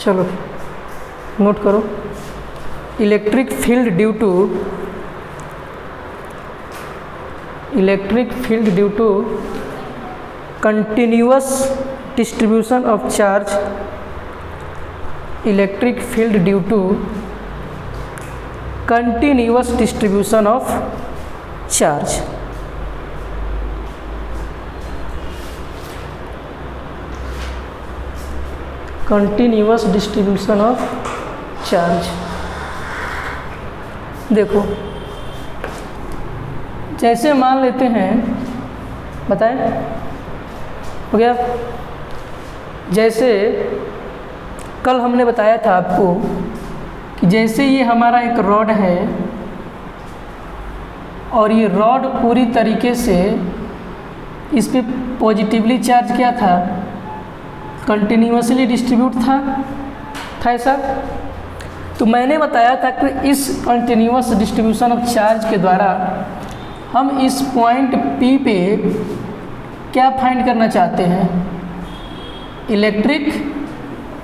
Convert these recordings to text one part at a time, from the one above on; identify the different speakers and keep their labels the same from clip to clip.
Speaker 1: चलो नोट करो, electric field due to continuous distribution of charge, electric field due to continuous distribution of charge. Continuous distribution of charge. देखो जैसे मान लेते हैं, बताएं हो गया। जैसे कल हमने बताया था आपको कि जैसे ये हमारा एक रॉड है और ये रॉड पूरी तरीके से इस पे पॉजिटिवली चार्ज किया था, कंटिन्यूअसली डिस्ट्रीब्यूट था ऐसा। तो मैंने बताया था कि इस कंटिन्यूअस डिस्ट्रीब्यूशन ऑफ चार्ज के द्वारा हम इस पॉइंट P पे क्या फाइंड करना चाहते हैं,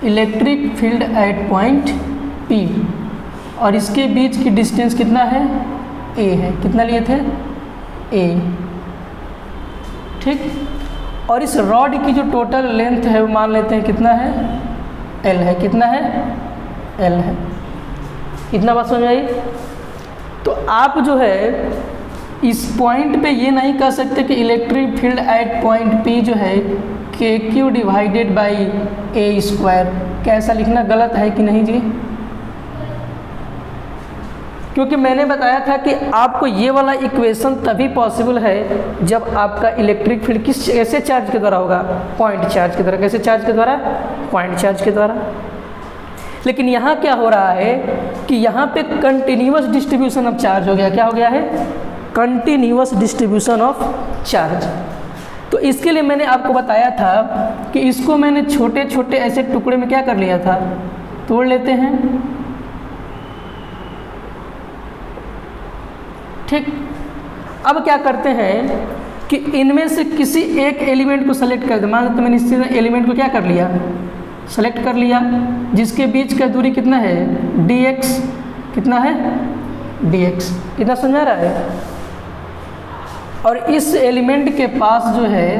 Speaker 1: electric field at point P, और इसके बीच की डिस्टेंस कितना है, A है। कितना लिए थे, A, ठीक। और इस रॉड की जो टोटल लेंथ है वो मान लेते हैं कितना है, L है। कितना है, L है। इतना बात समझ आई। तो आप जो है इस पॉइंट पे ये नहीं कह सकते कि electric field at point P जो है KQ divided by A square, क्या ऐसा लिखना गलत है कि नहीं जी? क्योंकि मैंने बताया था कि आपको ये वाला इक्वेशन तभी पॉसिबल है जब आपका इलेक्ट्रिक फील्ड कैसे चार्ज के द्वारा होगा, पॉइंट चार्ज के द्वारा। कैसे चार्ज के द्वारा, पॉइंट चार्ज के द्वारा। लेकिन यहाँ क्या हो रहा है कि यहाँ पे कंटिन्यूअस डिस्ट्रीब्यूशन ऑफ चार्ज हो गया। क्या हो गया है, कंटिन्यूअस डिस्ट्रीब्यूशन ऑफ चार्ज। तो इसके लिए मैंने आपको बताया था कि इसको मैंने छोटे छोटे ऐसे टुकड़े में क्या कर लिया था, तोड़ लेते हैं, ठीक। अब क्या करते हैं कि इनमें से किसी एक एलिमेंट को सेलेक्ट कर दे। मान लो तो मैंने इस एलिमेंट को क्या कर लिया, सेलेक्ट कर लिया, जिसके बीच का दूरी कितना है, dx। कितना है, dx। इतना समझा रहा है। और इस एलिमेंट के पास जो है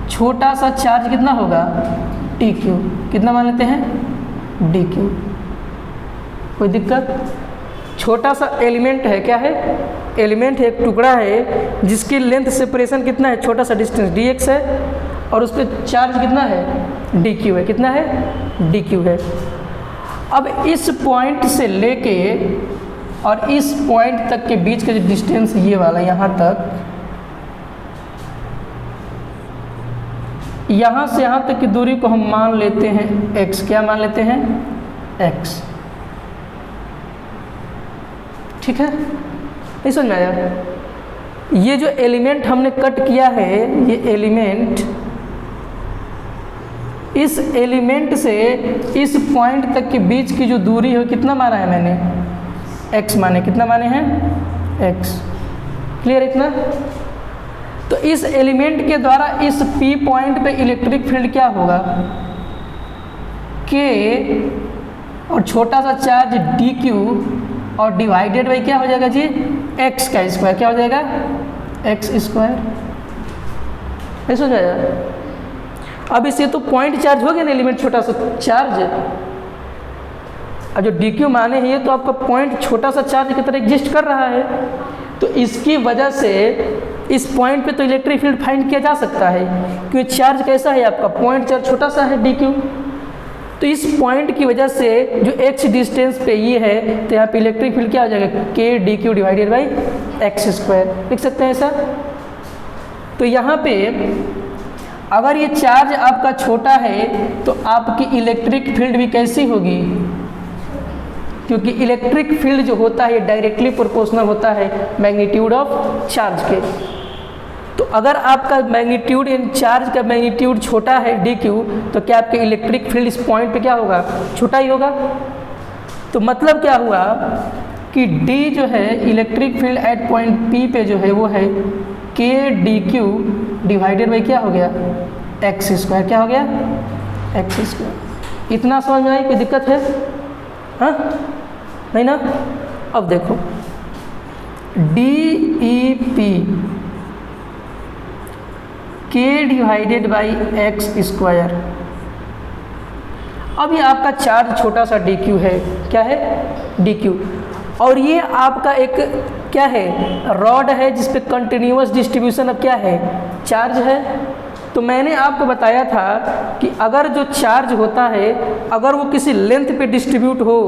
Speaker 1: छोटा सा चार्ज कितना होगा, dq। कितना मान लेते हैं, dq। कोई दिक्कत? छोटा सा एलिमेंट है, क्या है, एलिमेंट है, एक टुकड़ा है जिसकी लेंथ सेपरेशन कितना है, छोटा सा डिस्टेंस dx है, और उस पर चार्ज कितना है, dq है। कितना है, dq है। अब इस पॉइंट से लेके और इस पॉइंट तक के बीच का जो डिस्टेंस ये वाला यहाँ तक, यहाँ से यहाँ तक की दूरी को हम मान लेते हैं x। क्या मान लेते हैं, x, ठीक है। नहीं समझ में आया? ये जो एलिमेंट हमने कट किया है, ये एलिमेंट, इस एलिमेंट से इस पॉइंट तक के बीच की जो दूरी है कितना माना है मैंने, x माने। कितना माने हैं, x। क्लियर इतना? तो इस एलिमेंट के द्वारा इस P पॉइंट पे इलेक्ट्रिक फील्ड क्या होगा, K और छोटा सा चार्ज dq और डिवाइडेड बाई क्या हो जाएगा जी, x का स्क्वायर। क्या हो जाएगा, x स्क्वायर। ऐसा हो जाएगा। अब इससे तो पॉइंट चार्ज हो गया ना, एलिमेंट छोटा सा चार्ज, और जो dq माने हैं ये तो आपका पॉइंट छोटा सा चार्ज की तरह एग्जिस्ट कर रहा है। तो इसकी वजह से इस पॉइंट पे तो इलेक्ट्रिक फील्ड फाइंड किया जा सकता है, क्योंकि चार्ज कैसा है आपका, पॉइंट चार्ज छोटा सा है dq। तो इस पॉइंट की वजह से जो x डिस्टेंस पे ये है, तो यहाँ पे इलेक्ट्रिक फील्ड क्या हो जाएगा, k dq divided by x square. लिख सकते हैं ऐसा। तो यहाँ पे अगर ये चार्ज आपका छोटा है तो आपकी इलेक्ट्रिक फील्ड भी कैसी होगी, क्योंकि इलेक्ट्रिक फील्ड जो होता है ये डायरेक्टली प्रोपोर्शनल होता है मैग्नीट्यूड ऑफ चार्ज के। तो अगर आपका मैग्नीट्यूड इन चार्ज का मैग्नीट्यूड छोटा है dq, तो क्या आपके इलेक्ट्रिक फील्ड इस पॉइंट पे क्या होगा, छोटा ही होगा। तो मतलब क्या हुआ कि d जो है electric field at point P पे जो है वो है k dq डिवाइडेड बाई क्या हो गया, x स्क्वायर। क्या हो गया, x स्क्वायर। इतना समझ में आई? कोई दिक्कत है? हाँ नहीं ना? अब देखो DEP k divided by x square. अब ये आपका चार्ज छोटा सा dq है, क्या है? dq। और ये आपका एक क्या है? रॉड है जिस पे कंटिन्यूअस डिस्ट्रीब्यूशन अब क्या है? चार्ज है। तो मैंने आपको बताया था कि अगर जो चार्ज होता है अगर वो किसी लेंथ पे डिस्ट्रीब्यूट हो,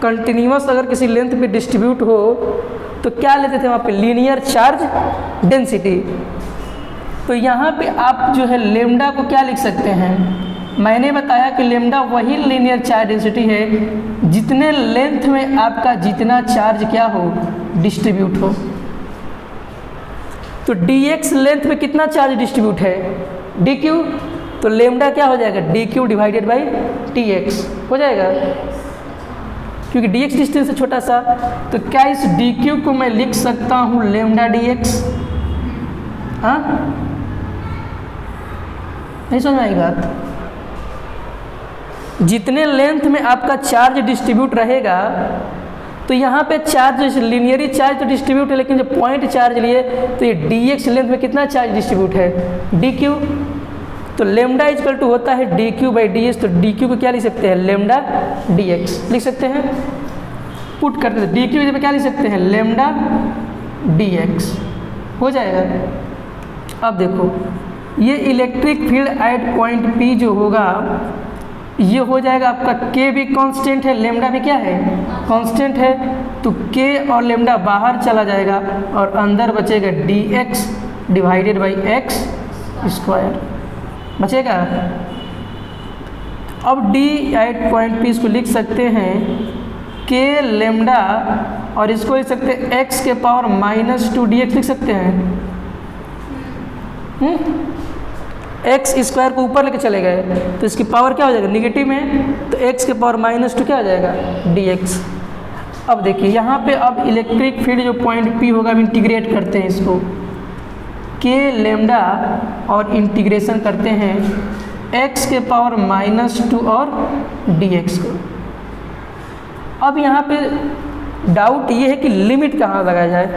Speaker 1: कंटिन्यूअस अगर किसी लेंथ पे डिस्ट्रीब्यूट हो तो क्या लेते थे वहाँ पे? Linear charge density. तो यहाँ पे आप जो है लेमडा को क्या लिख सकते हैं? मैंने बताया कि लेमडा वही लीनियर चार्ज डेंसिटी है जितने लेंथ में आपका जितना चार्ज क्या हो? डिस्ट्रीब्यूट हो। तो dx लेंथ में कितना चार्ज डिस्ट्रीब्यूट है? dq। तो लेमडा क्या हो जाएगा? dq डिवाइडेड बाई tx हो जाएगा, क्योंकि dx डिस्टेंस है छोटा सा। तो क्या इस dq को मैं लिख सकता हूँ लेमडा dx? हाँ नहीं समझ में आई बात? जितने लेंथ में आपका चार्ज डिस्ट्रीब्यूट रहेगा तो यहाँ पे चार्ज लीनियरी चार्ज तो डिस्ट्रीब्यूट है, लेकिन जब पॉइंट चार्ज लिए तो ये dx लेंथ में कितना चार्ज डिस्ट्रीब्यूट है? dq। तो लेमडा इक्वल टू होता है dq बाई ds। तो dq को क्या लिख सकते हैं? लेमडा dx लिख सकते हैं। पुट करते हैं dq की जगह क्या लिख सकते हैं? लेमडा dx हो जाएगा। अब देखो ये electric field at point P जो होगा ये हो जाएगा आपका k भी कांस्टेंट है, लेमडा भी क्या है? कांस्टेंट है। तो k और लेमडा बाहर चला जाएगा और अंदर बचेगा dx divided by x square बचेगा। अब d एट पॉइंट P इसको लिख सकते हैं k लेमडा और इसको लिख सकते हैं x के पावर -2 dx लिख सकते हैं। एक्स स्क्वायर को ऊपर लेके चले गए तो इसकी पावर क्या हो जाएगा? निगेटिव में। तो x के पावर -2 क्या हो जाएगा? dx। अब देखिए यहाँ पे अब इलेक्ट्रिक फील्ड जो पॉइंट P होगा अब इंटीग्रेट करते हैं इसको k लेमडा और इंटीग्रेशन करते हैं x के पावर -2 और dx को। अब यहाँ पे डाउट ये है कि लिमिट कहाँ लगाया जाए?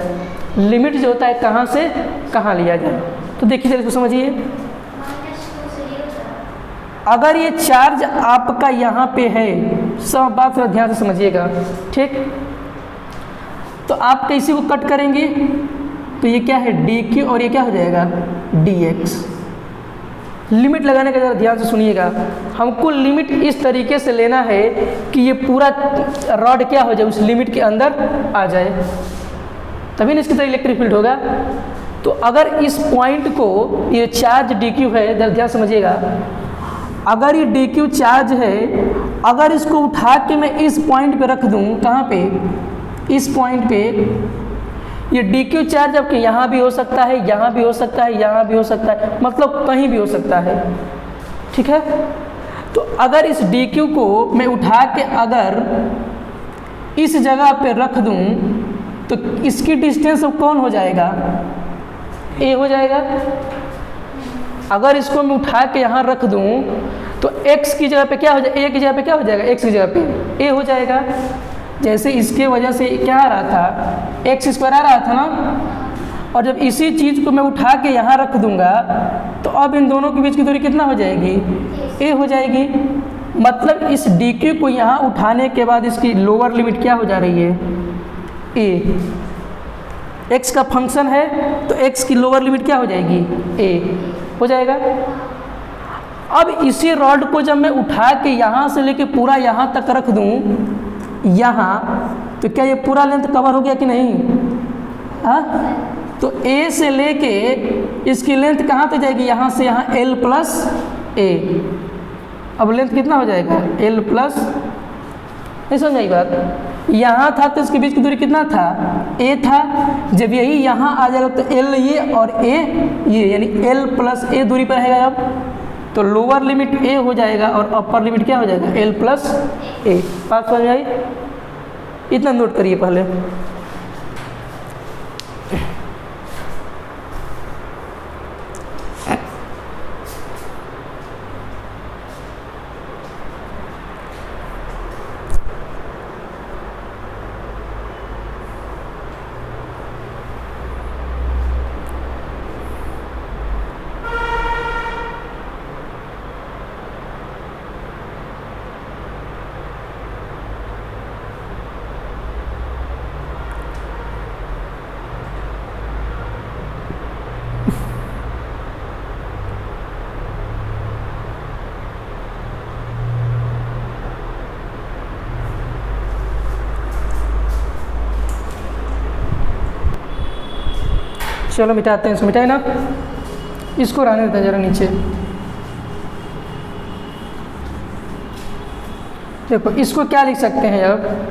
Speaker 1: लिमिट जो होता है कहाँ से कहाँ लिया जाए? तो देखिए इसको समझिए। अगर ये चार्ज आपका यहाँ पे है, सब बात थोड़ा ध्यान से समझिएगा, ठीक? तो आप कैसे को कट करेंगे? तो ये क्या है? dq और ये क्या हो जाएगा? dx। लिमिट लगाने का जरा ध्यान से सुनिएगा। हमको लिमिट इस तरीके से लेना है कि ये पूरा रॉड क्या हो जाए? उस लिमिट के अंदर आ जाए, तभी ना इसकी तरह इलेक्ट्रिक फील्ड होगा। तो अगर इस पॉइंट को ये चार्ज dq है, जरा ध्यान समझिएगा। अगर ये dq चार्ज है, अगर इसको उठा के मैं इस पॉइंट पे रख दूं, कहाँ पे? इस पॉइंट पे। ये dq चार्ज आपके यहाँ भी हो सकता है, यहाँ भी हो सकता है, यहाँ भी हो सकता है, मतलब कहीं भी हो सकता है, ठीक है? तो अगर इस dq को मैं उठा के अगर इस जगह पे रख दूं तो इसकी डिस्टेंस अब कौन हो जाएगा? a हो जाएगा। अगर इसको मैं उठा के यहाँ रख दूं तो x की जगह पे क्या हो जाएगा? a की जगह पे क्या हो जाएगा? x की जगह पे a हो जाएगा। जैसे इसके वजह से क्या आ रहा था? एक्स स्क्वायर आ रहा था ना। और जब इसी चीज़ को मैं उठा के यहाँ रख दूंगा तो अब इन दोनों के बीच की दूरी कितना हो जाएगी? a हो जाएगी। मतलब इस dq को यहाँ उठाने के बाद इसकी लोअर लिमिट क्या हो जा रही है? a। x का फंक्शन है तो x की लोअर लिमिट क्या हो जाएगी? a हो जाएगा। अब इसी रॉड को जब मैं उठा के यहाँ से लेके पूरा यहाँ तक रख दूँ, यहाँ, तो क्या ये पूरा लेंथ कवर हो गया कि नहीं? हाँ, तो a से लेके इसकी लेंथ कहाँ तक जाएगी? यहाँ से यहाँ l प्लस a। अब लेंथ कितना हो जाएगा? l प्लस, नहीं समझ आई बात? यहाँ था तो इसके बीच की दूरी कितना था? a था। जब यही यहाँ आ जाएगा तो l ये और a ये, यानी l प्लस a दूरी पर रहेगा। अब तो लोअर लिमिट a हो जाएगा और अपर लिमिट क्या हो जाएगा? l plus a। बात समझ आई? इतना नोट करिए पहले। चलो मिटाते हैं, इसको मिटाए ना, इसको रहने देते हैं ज़रा नीचे। देखो इसको क्या लिख सकते हैं अब,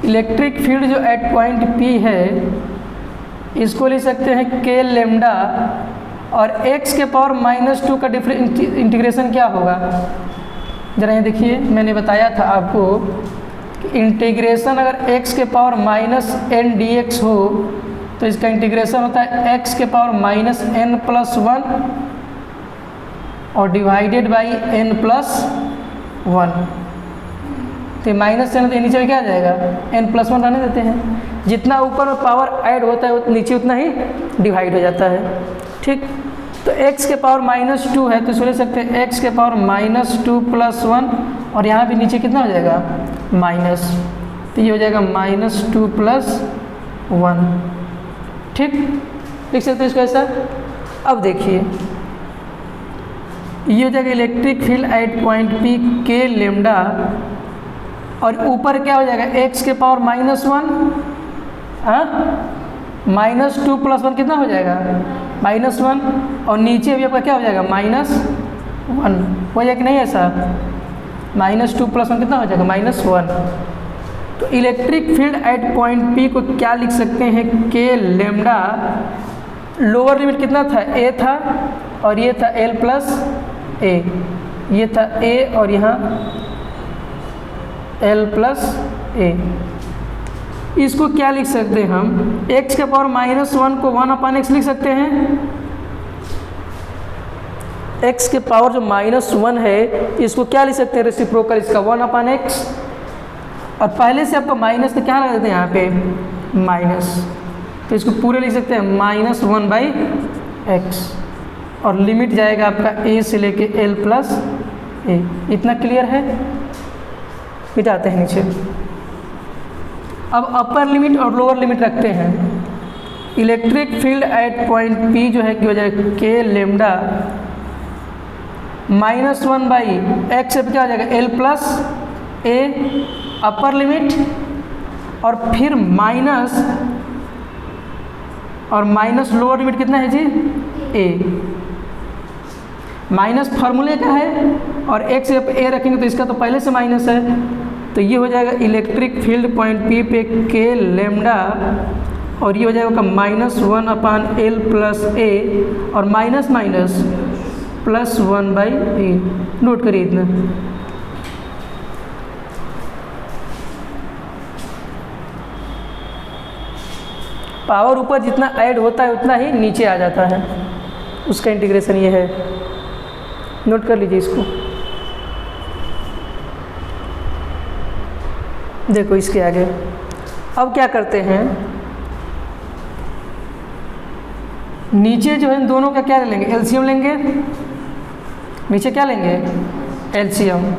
Speaker 1: इलेक्ट्रिक फील्ड जो एट पॉइंट P है इसको लिख सकते हैं के लेमडा, और x के पावर -2 का इंटीग्रेशन क्या होगा, ज़रा ये देखिए, मैंने बताया था आपको कि इंटीग्रेशन अगर x के पावर -n dx हो तो इसका इंटीग्रेशन होता है x के पावर -n+1 और डिवाइडेड बाई n+1। तो -n तो नीचे में क्या आ जाएगा, n+1 रहने देते हैं, जितना ऊपर में पावर ऐड होता है नीचे उतना ही डिवाइड हो जाता है, ठीक। तो x के पावर -2 है तो इसको ले सकते हैं x के पावर -2+1, और यहाँ भी नीचे कितना हो जाएगा माइनस, तो ये हो जाएगा -2+1, ठीक। लिख सकते हैं इसको ऐसा। अब देखिए ये हो जाएगा electric field at point P के लेमडा, और ऊपर क्या हो जाएगा x के पावर -1, -2+1 कितना हो जाएगा -1, और नीचे भी आपका क्या हो जाएगा -1 हो जाएगा कि नहीं ऐसा, -2+1 कितना हो जाएगा -1। तो electric field at point P को क्या लिख सकते हैं, के लेमडा, लोअर लिमिट कितना था a था, और ये था l+a, ये था a और यहाँ l+a। इसको क्या लिख सकते हैं हम, x के पावर -1 को 1/x लिख सकते हैं, x के पावर जो -1 है इसको क्या लिख सकते हैं रेसिप्रोकल इसका 1/x, और पहले से आपका माइनस तो क्या लगा देते हैं यहाँ पे माइनस, तो इसको पूरे लिख सकते हैं -1/x, और लिमिट जाएगा आपका a से लेके l+a। इतना क्लियर है, मिटाते हैं नीचे। अब अपर लिमिट और लोअर लिमिट रखते हैं। Electric field at point P जो है कि हो जाएगा के लेमडा -1/x से क्या हो जाएगा l+a अपर लिमिट, और फिर माइनस, और माइनस लोअर लिमिट कितना है जी a, माइनस फार्मूले का है, और x से a रखेंगे तो इसका तो पहले से माइनस है, तो ये हो जाएगा इलेक्ट्रिक फील्ड पॉइंट P पे के लेमडा, और ये हो जाएगा -1/l+a, और माइनस +1/a। नोट करिए इतना। पावर ऊपर जितना ऐड होता है उतना ही नीचे आ जाता है, उसका इंटीग्रेशन ये है, नोट कर लीजिए इसको। देखो इसके आगे अब क्या करते हैं, नीचे जो है इन दोनों का क्या ले लेंगे, एलसीएम लेंगे, नीचे क्या लेंगे एलसीएम।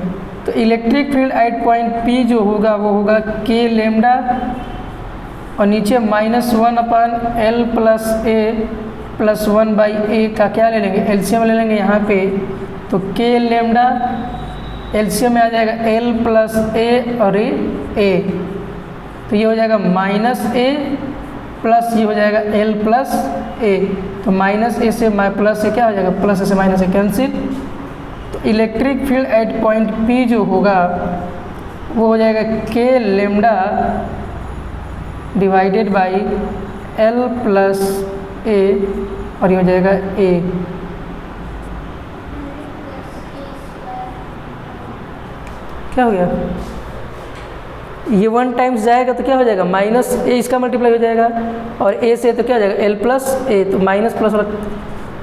Speaker 1: तो electric field at point P जो होगा वो होगा के लेमडा, और नीचे -1/l+a+1/a का क्या ले लेंगे एलसीएम ले लेंगे यहाँ पे, तो के लेमडा एलसीएम में आ जाएगा l+a और a, तो ये हो जाएगा -a प्लस ये हो जाएगा l+a, तो -a से प्लस से क्या हो जाएगा, प्लस से माइनस से कैंसिल। तो electric field at point P जो होगा वो हो जाएगा के लेमडा डिवाइडेड बाई l+a, और ये हो जाएगा a। क्या हो गया, ये 1 टाइम्स जाएगा तो क्या हो जाएगा -a, इसका मल्टीप्लाई हो जाएगा, और a से तो क्या हो जाएगा l+a, तो माइनस प्लस,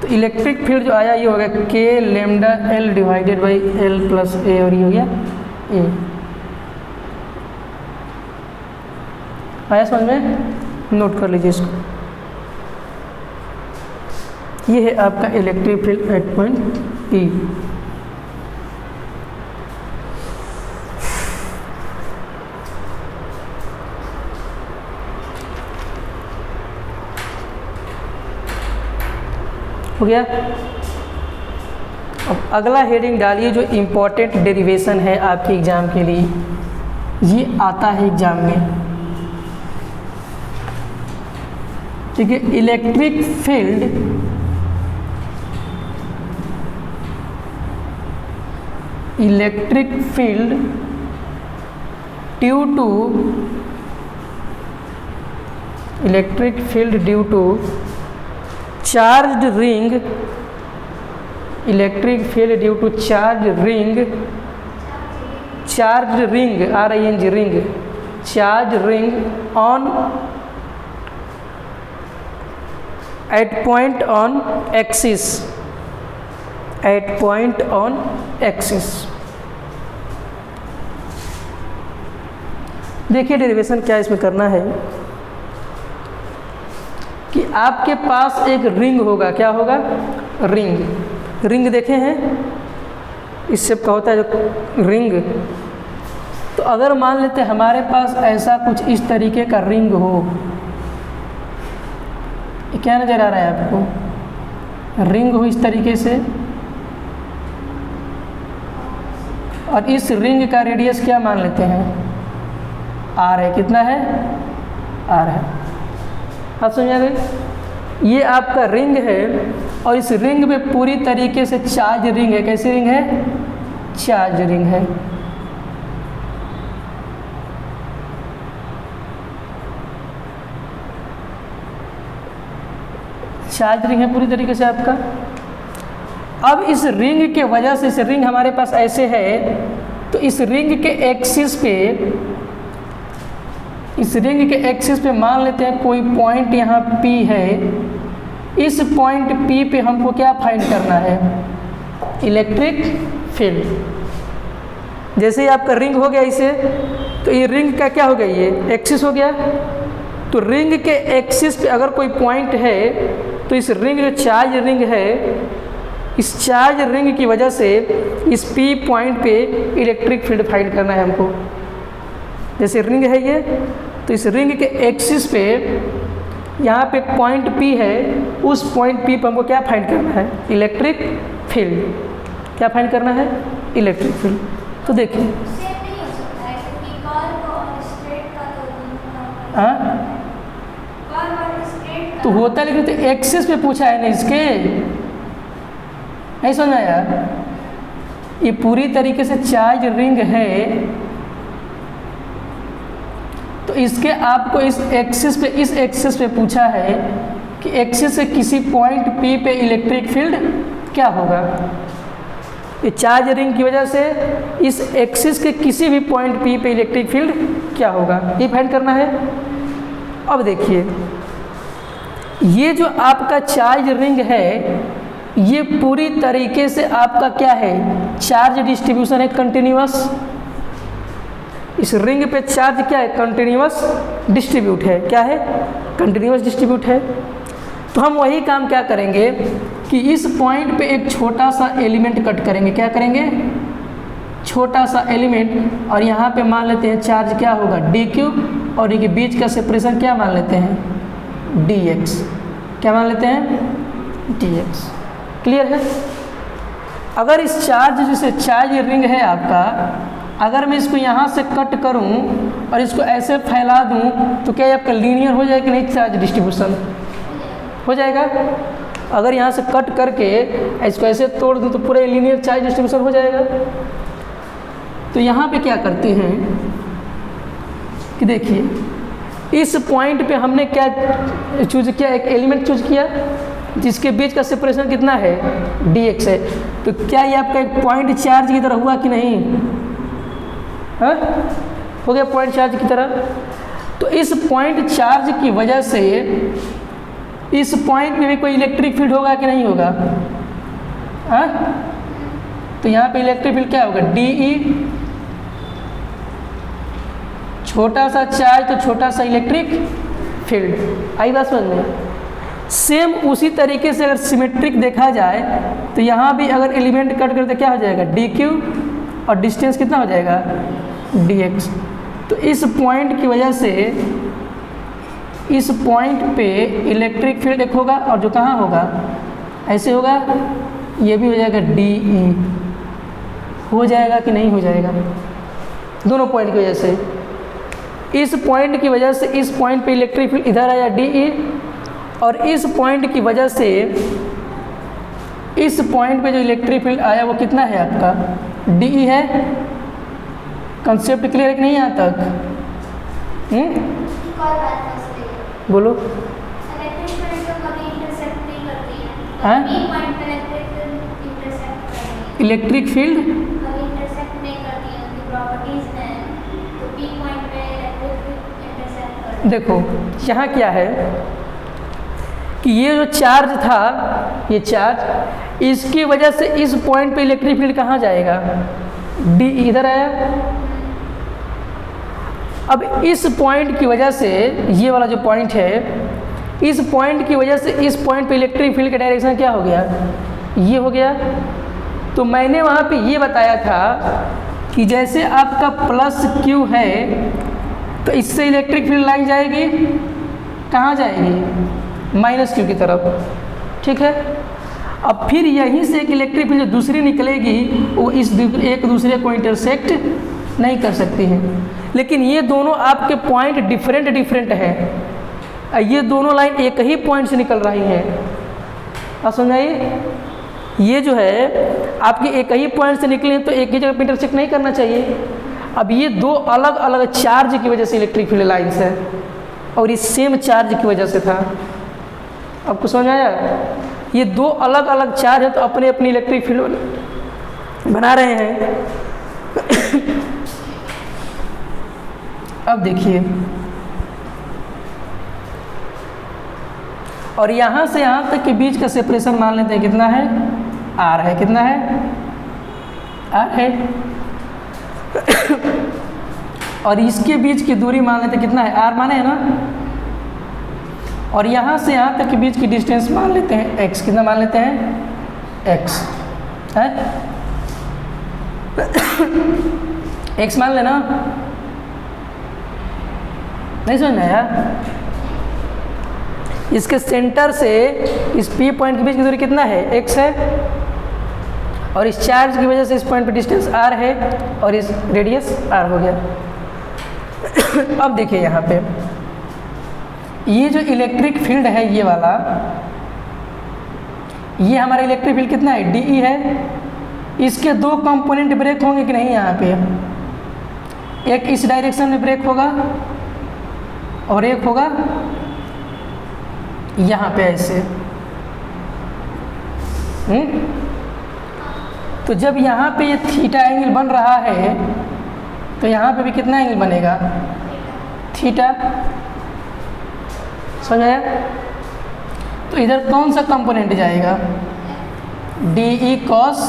Speaker 1: तो इलेक्ट्रिक फील्ड जो आया ये हो गया के lambda l divided by l+a, और ये हो गया a। आया समझ में, नोट कर लीजिए इसको। ये है आपका electric field at point P। हो गया। अब अगला हेडिंग डालिए जो इम्पोर्टेंट डेरिवेशन है आपके एग्ज़ाम के लिए, ये आता है एग्ज़ाम में। ठीक है, electric field due to charged ring, electric field due to charged ring charge ring on at point on axis देखिए डेरिवेशन क्या इसमें करना है कि आपके पास एक रिंग होगा, क्या होगा, रिंग देखे हैं, इस शेप का होता है जो रिंग। तो अगर मान लेते हमारे पास ऐसा कुछ इस तरीके का रिंग हो, क्या नज़र आ रहा है आपको, रिंग हो इस तरीके से, और इस रिंग का रेडियस क्या मान लेते हैं, आर है। कितना है, आर है। आप समझ गए, ये आपका रिंग है और इस रिंग में पूरी तरीके से चार्ज रिंग है। कैसी रिंग है, चार्ज रिंग है। चार्ज रिंग है पूरी तरीके से आपका। अब इस रिंग के वजह से, इस रिंग हमारे पास ऐसे है, तो इस रिंग के एक्सिस पे मान लेते हैं कोई पॉइंट यहाँ P है। इस पॉइंट P पे हमको क्या फाइंड करना है, इलेक्ट्रिक फील्ड। जैसे ही आपका रिंग हो गया इसे, तो ये रिंग का क्या हो गया, ये एक्सिस हो गया। तो रिंग के एक्सिस पे अगर कोई पॉइंट है, तो इस रिंग जो चार्ज रिंग है, इस चार्ज रिंग की वजह से इस P पॉइंट पे इलेक्ट्रिक फील्ड फाइंड करना है हमको। जैसे रिंग है ये, तो इस रिंग के एक्सिस पे यहाँ पे पॉइंट P है, उस पॉइंट P पे हमको क्या फाइंड करना है, इलेक्ट्रिक फील्ड। क्या फाइंड करना है, इलेक्ट्रिक फील्ड। तो देखिए, हाँ तो होता, लेकिन तो एक्सिस पे पूछा है ना, इसके नहीं समझ आया। ये पूरी तरीके से चार्ज रिंग है, तो इसके आपको इस एक्सिस पे पूछा है कि एक्सिस से किसी पॉइंट P पे इलेक्ट्रिक फील्ड क्या होगा। ये चार्ज रिंग की वजह से इस एक्सिस के किसी भी पॉइंट P पे इलेक्ट्रिक फील्ड क्या होगा, ये फाइंड करना है। अब देखिए, ये जो आपका चार्ज रिंग है, ये पूरी तरीके से आपका क्या है, चार्ज डिस्ट्रीब्यूशन है, कंटिन्यूअस। इस रिंग पे चार्ज क्या है, कंटिन्यूअस डिस्ट्रीब्यूट है। क्या है, कंटिन्यूअस डिस्ट्रीब्यूट है। तो हम वही काम क्या करेंगे कि इस पॉइंट पे एक छोटा सा एलिमेंट कट करेंगे। क्या करेंगे, छोटा सा एलिमेंट, और यहाँ पे मान लेते हैं चार्ज क्या होगा, dq, और इनके बीच का सेपरेशन क्या मान लेते हैं, dx। क्या मान लेते हैं, dx। क्लियर है। अगर इस चार्ज, जैसे चार्ज रिंग है आपका, अगर मैं इसको यहाँ से कट करूँ और इसको ऐसे फैला दूँ, तो क्या ये आपका लीनियर हो जाएगा कि नहीं, चार्ज डिस्ट्रीब्यूशन हो जाएगा। अगर यहाँ से कट करके इसको ऐसे तोड़ दूँ, तो पूरा लीनियर चार्ज डिस्ट्रीब्यूशन हो जाएगा। तो यहाँ पे क्या करते हैं कि देखिए, इस पॉइंट पे हमने क्या चूज किया, एक एलिमेंट चूज किया जिसके बीच का सेपरेशन कितना है, dx है। तो क्या ये आपका एक पॉइंट चार्ज की तरह हुआ कि नहीं, हाँ हो गया पॉइंट चार्ज की तरह। तो इस पॉइंट चार्ज की वजह से इस पॉइंट में भी कोई इलेक्ट्रिक फील्ड होगा कि नहीं होगा, हाँ। तो यहाँ पे इलेक्ट्रिक फील्ड क्या होगा, dE, छोटा सा चार्ज तो छोटा सा इलेक्ट्रिक फील्ड। आई बात समझ में। सेम उसी तरीके से अगर सिमेट्रिक देखा जाए, तो यहाँ भी अगर एलिमेंट कट करते क्या हो जाएगा, dq, और डिस्टेंस कितना हो जाएगा, dx। तो इस पॉइंट की वजह से इस पॉइंट पे इलेक्ट्रिक फील्ड एक होगा, और जो कहाँ होगा, ऐसे होगा, ये भी हो जाएगा dE। हो जाएगा कि नहीं हो जाएगा, दोनों पॉइंट की वजह से। इस पॉइंट की वजह से इस पॉइंट पे इलेक्ट्रिक फील्ड इधर आया dE, और इस पॉइंट की वजह से इस पॉइंट पे जो इलेक्ट्रिक फील्ड आया वो कितना है आपका, DE है। कंसेप्ट क्लियर है कि नहीं यहाँ तक? बोलो। इलेक्ट्रिक फील्ड देखो यहाँ क्या है कि ये जो चार्ज था, ये चार्ज, इसकी वजह से इस पॉइंट पे इलेक्ट्रिक फील्ड कहाँ जाएगा, D इधर आया। अब इस पॉइंट की वजह से, ये वाला जो पॉइंट है, इस पॉइंट की वजह से इस पॉइंट पे इलेक्ट्रिक फील्ड का डायरेक्शन क्या हो गया, ये हो गया। तो मैंने वहाँ पे ये बताया था कि जैसे आपका प्लस Q है तो इससे इलेक्ट्रिक फील्ड लाइन जाएगी, कहाँ जाएगी, माइनस Q की तरफ, ठीक है। अब फिर यहीं से एक इलेक्ट्रिक फील्ड जो दूसरी निकलेगी वो इस एक दूसरे को इंटरसेक्ट नहीं कर सकती है। लेकिन ये दोनों आपके पॉइंट डिफरेंट है, ये दोनों लाइन एक ही पॉइंट से निकल रही है। आप समझाइए, ये जो है आपके एक ही पॉइंट से निकले तो एक ही जगह पर इंटरसेक्ट नहीं करना चाहिए। अब ये दो अलग अलग चार्ज की वजह से इलेक्ट्रिक फील्ड लाइन्स है और इस सेम चार्ज की वजह से था। आपको समझ आया? ये दो अलग अलग चार्ज है तो अपने अपनी इलेक्ट्रिक फील्ड बना रहे हैं। अब देखिए, और यहाँ से यहाँ तक के बीच का सेपरेशन मान लेते हैं कितना है, R है। कितना है, R है। और इसके बीच की दूरी मान लेते हैं कितना है, R माने है ना। और यहाँ से यहाँ तक के बीच की डिस्टेंस मान लेते हैं x। कितना मान लेते हैं, x है, x मान लेना। नहीं समझ में आया? इसके सेंटर से इस P पॉइंट के बीच की दूरी कितना है, x है। और इस चार्ज की वजह से इस पॉइंट पे डिस्टेंस R है और इस रेडियस R हो गया। अब देखिए यहाँ पे ये जो इलेक्ट्रिक फील्ड है, ये वाला, ये हमारा इलेक्ट्रिक फील्ड कितना है, DE है। इसके दो कंपोनेंट ब्रेक होंगे कि नहीं, यहाँ पे एक इस डायरेक्शन में ब्रेक होगा और एक होगा यहाँ पे ऐसे। तो जब यहाँ पे ये थीटा एंगल बन रहा है तो यहाँ पे भी कितना एंगल बनेगा, थीटा। समझ आया? तो इधर कौन सा कंपोनेंट जाएगा, DE cos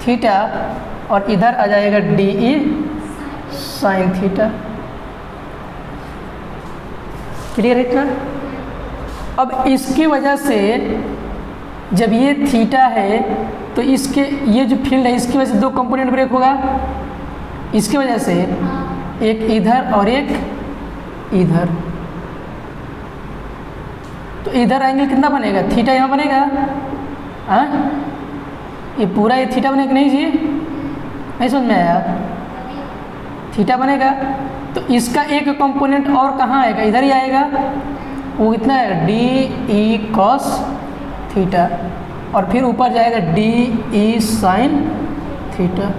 Speaker 1: थीटा, और इधर आ जाएगा DE sin थीटा। क्लियर है इतना? अब इसकी वजह से जब ये थीटा है तो इसके ये जो फील्ड है इसकी वजह से दो कंपोनेंट ब्रेक होगा। इसकी वजह से एक इधर और एक इधर। तो इधर एंगल कितना बनेगा, थीटा यहाँ बनेगा। हाँ, ये पूरा ये थीटा बनेगा नहीं जी, नहीं समझ में आया? थीटा बनेगा। तो इसका एक कंपोनेंट और कहाँ आएगा, इधर ही आएगा। वो कितना है, DE cos थीटा, और फिर ऊपर जाएगा DE sin थीटा।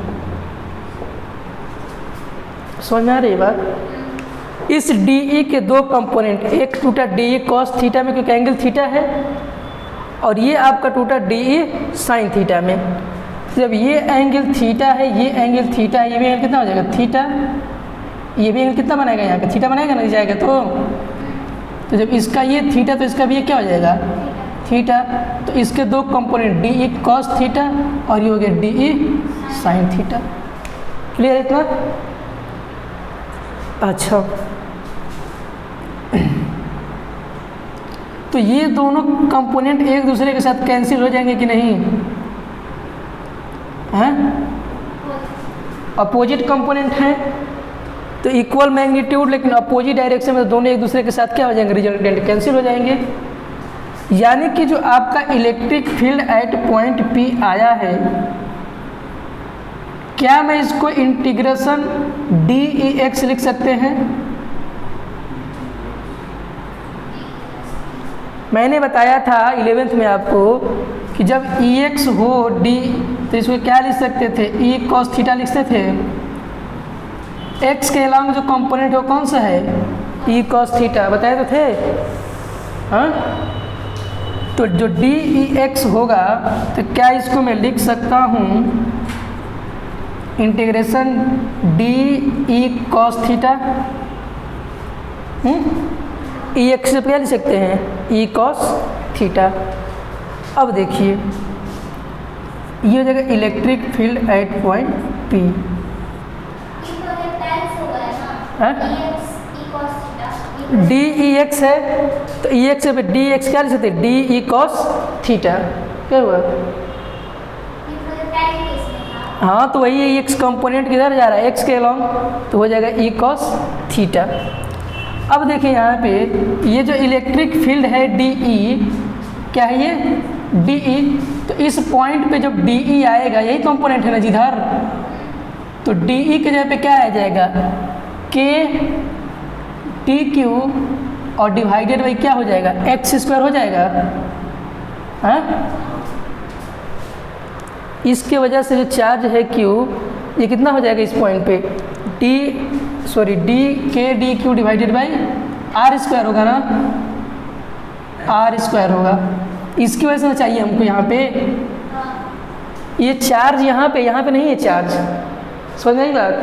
Speaker 1: समझ में आ रही है बात? इस DE के दो कंपोनेंट, एक टूटा DE cos थीटा में क्योंकि एंगल थीटा है, और ये आपका टूटा DE sin थीटा में। जब ये एंगल थीटा है, ये एंगल थीटा है, ये भी एंगल कितना हो जाएगा, थीटा। ये भी एंगल कितना बनेगा, यहाँ का थीटा बनेगा ना, जाएगा तो जब इसका ये थीटा तो इसका भी ये क्या हो जाएगा, थीटा। तो इसके दो कंपोनेंट DE cos थीटा और ये हो गया DE sin थीटा। क्लियर है इतना? अच्छा, तो ये दोनों कंपोनेंट एक दूसरे के साथ कैंसिल हो जाएंगे कि नहीं, हैं? अपोजिट कंपोनेंट हैं तो इक्वल मैग्नीट्यूड, लेकिन अपोजिट डायरेक्शन में दोनों एक दूसरे के साथ क्या हो जाएंगे, रिजल्टेंट कैंसिल हो जाएंगे। यानी कि जो आपका electric field at point P आया है, क्या मैं इसको इंटीग्रेशन DEX लिख सकते हैं? मैंने बताया था 11th में आपको कि जब Ex हो d तो इसको क्या लिख सकते थे, E cos थीटा लिखते थे। x के अलावा जो कंपोनेंट है वो कौन सा है, E cos थीटा, बताए तो थे। हाँ, तो जो dEx होगा तो क्या इसको मैं लिख सकता हूँ integration dE cos theta. Ex से क्या लिख सकते हैं, E cos थीटा। अब देखिए ये हो जाएगा electric field at point P। dEx है तो Ex पे dx क्या लिख सकते हैं, dE cos थीटा। क्या हुआ, हाँ तो वही है, x कंपोनेंट किधर जा रहा है, x के अलॉन्ग, तो हो जाएगा E cos थीटा। अब देखिए यहाँ पे ये जो इलेक्ट्रिक फील्ड है dE, क्या है ये dE, तो इस पॉइंट पे जब dE आएगा, यही कंपोनेंट है ना जिधर, तो dE के जगह पे क्या आ जाएगा, k dq और डिवाइडेड बाई क्या हो जाएगा, x स्क्वायर हो जाएगा। हाँ, इसके वजह से जो चार्ज है q, ये कितना हो जाएगा इस पॉइंट पे, d k d q divided by r square होगा ना, आर स्क्वायर होगा। इसकी वजह से ना चाहिए हमको यहाँ पे ये चार्ज, यहाँ पे नहीं है चार्ज, समझ नहीं बात।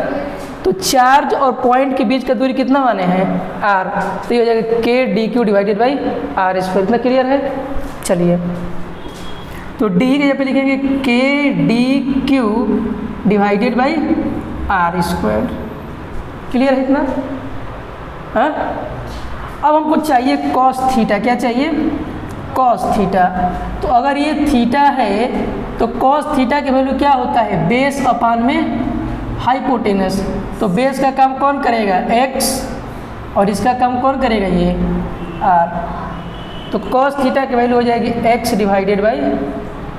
Speaker 1: तो चार्ज और पॉइंट के बीच का दूरी कितना माने हैं, आर, तो ये हो जाएगा k d q divided by r square. इतना क्लियर है, चलिए तो डी के जगह पे लिखेंगे k d q divided by r square. Clear है इतना। हाँ, अब हमको चाहिए कॉस थीटा। क्या चाहिए, कॉस थीटा। तो अगर ये थीटा है तो कॉस थीटा की वैल्यू क्या होता है, बेस अपान में हाइपोटेनस। तो बेस का काम कौन करेगा, x, और इसका काम कौन करेगा, ये r। तो कॉस थीटा की वैल्यू हो जाएगी x डिवाइडेड बाई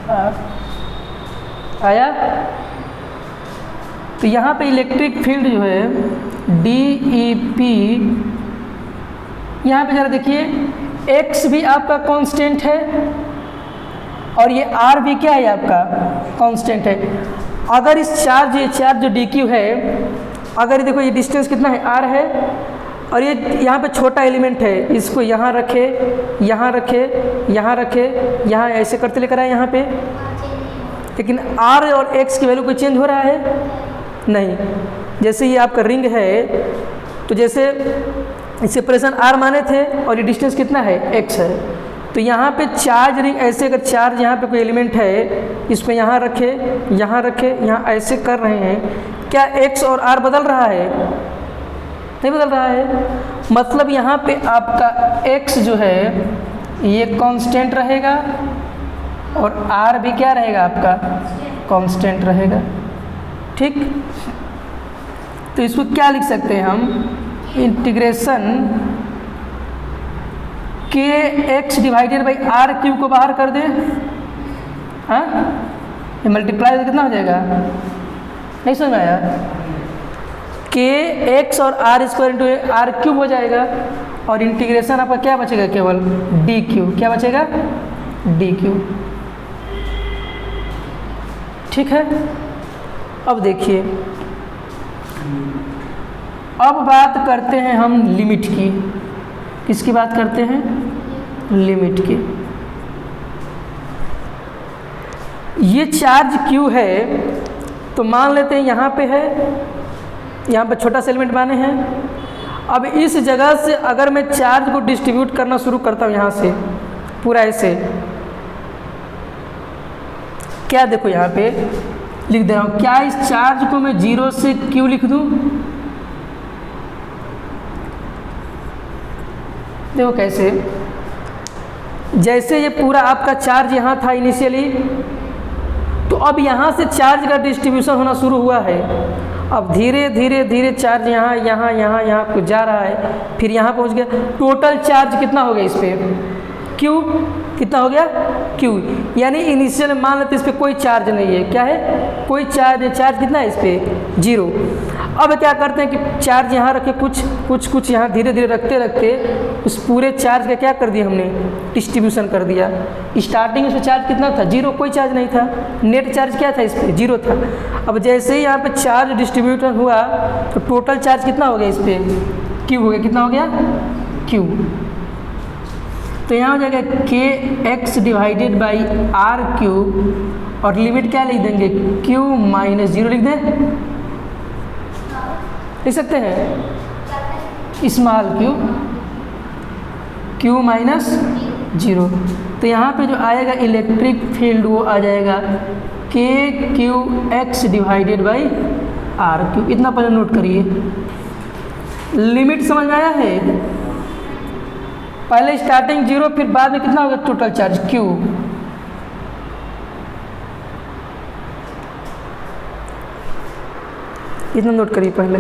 Speaker 1: r। आया। तो यहाँ पे इलेक्ट्रिक फील्ड जो है DEP, यहाँ पे जरा देखिए x भी आपका कांस्टेंट है और ये r भी क्या है आपका कांस्टेंट है। अगर इस चार्ज, ये चार्ज जो dq है, अगर देखो ये डिस्टेंस कितना है, r है, और ये यहाँ पे छोटा एलिमेंट है, इसको यहाँ रखे, यहाँ रखे, यहाँ रखे, यहाँ ऐसे करते लेकर आए यहाँ पे, लेकिन r और x की वैल्यू कोई चेंज हो रहा है नहीं। जैसे ये आपका रिंग है, तो जैसे इसे प्रेशन r माने थे और ये डिस्टेंस कितना है, x है, तो यहाँ पे चार्ज रिंग ऐसे, अगर चार्ज यहाँ पे कोई एलिमेंट है, इसको यहाँ रखे, यहाँ रखे, यहाँ ऐसे कर रहे हैं, क्या x और r बदल रहा है, नहीं बदल रहा है। मतलब यहाँ पे आपका x जो है ये कांस्टेंट रहेगा और r भी क्या रहेगा आपका कांस्टेंट रहेगा। ठीक, तो इसको क्या लिख सकते हैं हम, integration k x divided by r cube को बाहर कर दें। हाँ, ये मल्टीप्लाई तो कितना हो जाएगा, नहीं समझ में आया, के एक्स और r square into r cube हो जाएगा, और इंटीग्रेशन आपका क्या बचेगा, केवल डी क्यू। क्या बचेगा, डी क्यू। ठीक है। अब देखिए, अब बात करते हैं हम लिमिट की। किसकी बात करते हैं, लिमिट की। ये चार्ज Q है, तो मान लेते हैं यहाँ पे है, यहाँ पे छोटा सा एलिमेंट माने हैं। अब इस जगह से अगर मैं चार्ज को डिस्ट्रीब्यूट करना शुरू करता हूँ, यहाँ से पूरा ऐसे, क्या देखो यहाँ पे लिख दे रहा हूँ, क्या इस चार्ज को मैं 0 से Q लिख दूँ, देखो कैसे, जैसे ये पूरा आपका चार्ज यहाँ था इनिशियली, तो अब यहाँ से चार्ज का डिस्ट्रीब्यूशन होना शुरू हुआ है। अब धीरे धीरे धीरे चार्ज यहाँ यहाँ यहाँ यहाँ कुछ जा रहा है, फिर यहाँ पहुँच गया। टोटल चार्ज कितना हो गया इस पर, Q, कितना हो गया Q, यानी इनिशियल मान लेते इस पर कोई चार्ज नहीं है, क्या है कोई चार्ज है, चार्ज कितना है इस पर 0। अब क्या करते हैं कि चार्ज यहाँ रखे, कुछ यहाँ धीरे धीरे रखते रखते उस पूरे चार्ज का क्या कर दिया हमने, डिस्ट्रीब्यूशन कर दिया। स्टार्टिंग में चार्ज कितना था 0, कोई चार्ज नहीं था, नेट चार्ज क्या था इस पर 0 था। अब जैसे ही यहाँ पे चार्ज डिस्ट्रीब्यूशन हुआ तो टोटल चार्ज कितना हो गया इस पर Q हो गया, कितना हो गया Q। तो यहाँ हो जाएगा kx divided by r cube और लिमिट क्या लिख देंगे Q माइनस 0 लिख दें, लिख सकते हैं स्मॉल Q माइनस 0। तो यहाँ पे जो आएगा इलेक्ट्रिक फील्ड वो आ जाएगा KQX divided by r cube. इतना पहले नोट करिए, लिमिट समझ में आया है। पहले स्टार्टिंग 0 फिर बाद में कितना होगा टोटल चार्ज Q। इतना नोट करिए पहले।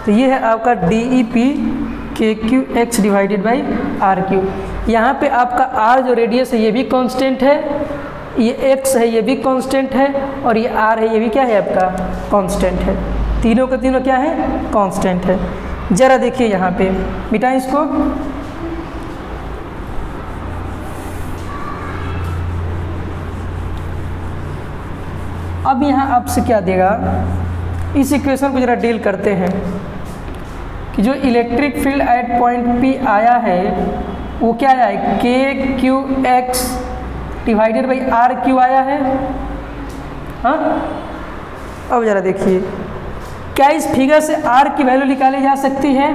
Speaker 1: तो ये है आपका DEP KQX divided by r cube. यहाँ पे आपका R जो रेडियस है ये भी कांस्टेंट है, ये X है ये भी कांस्टेंट है, और ये R है ये भी क्या है आपका कांस्टेंट है। तीनों का तीनों क्या है कांस्टेंट है। जरा देखिए यहाँ पे मिटाएं इसको। अब यहाँ आपसे क्या देगा, इस इक्वेशन को जरा डील करते हैं कि जो electric field at point P आया है वो क्या आया है KQX divided by r cube आया है। हाँ, अब जरा देखिए क्या इस फिगर से R की वैल्यू निकाली जा सकती है।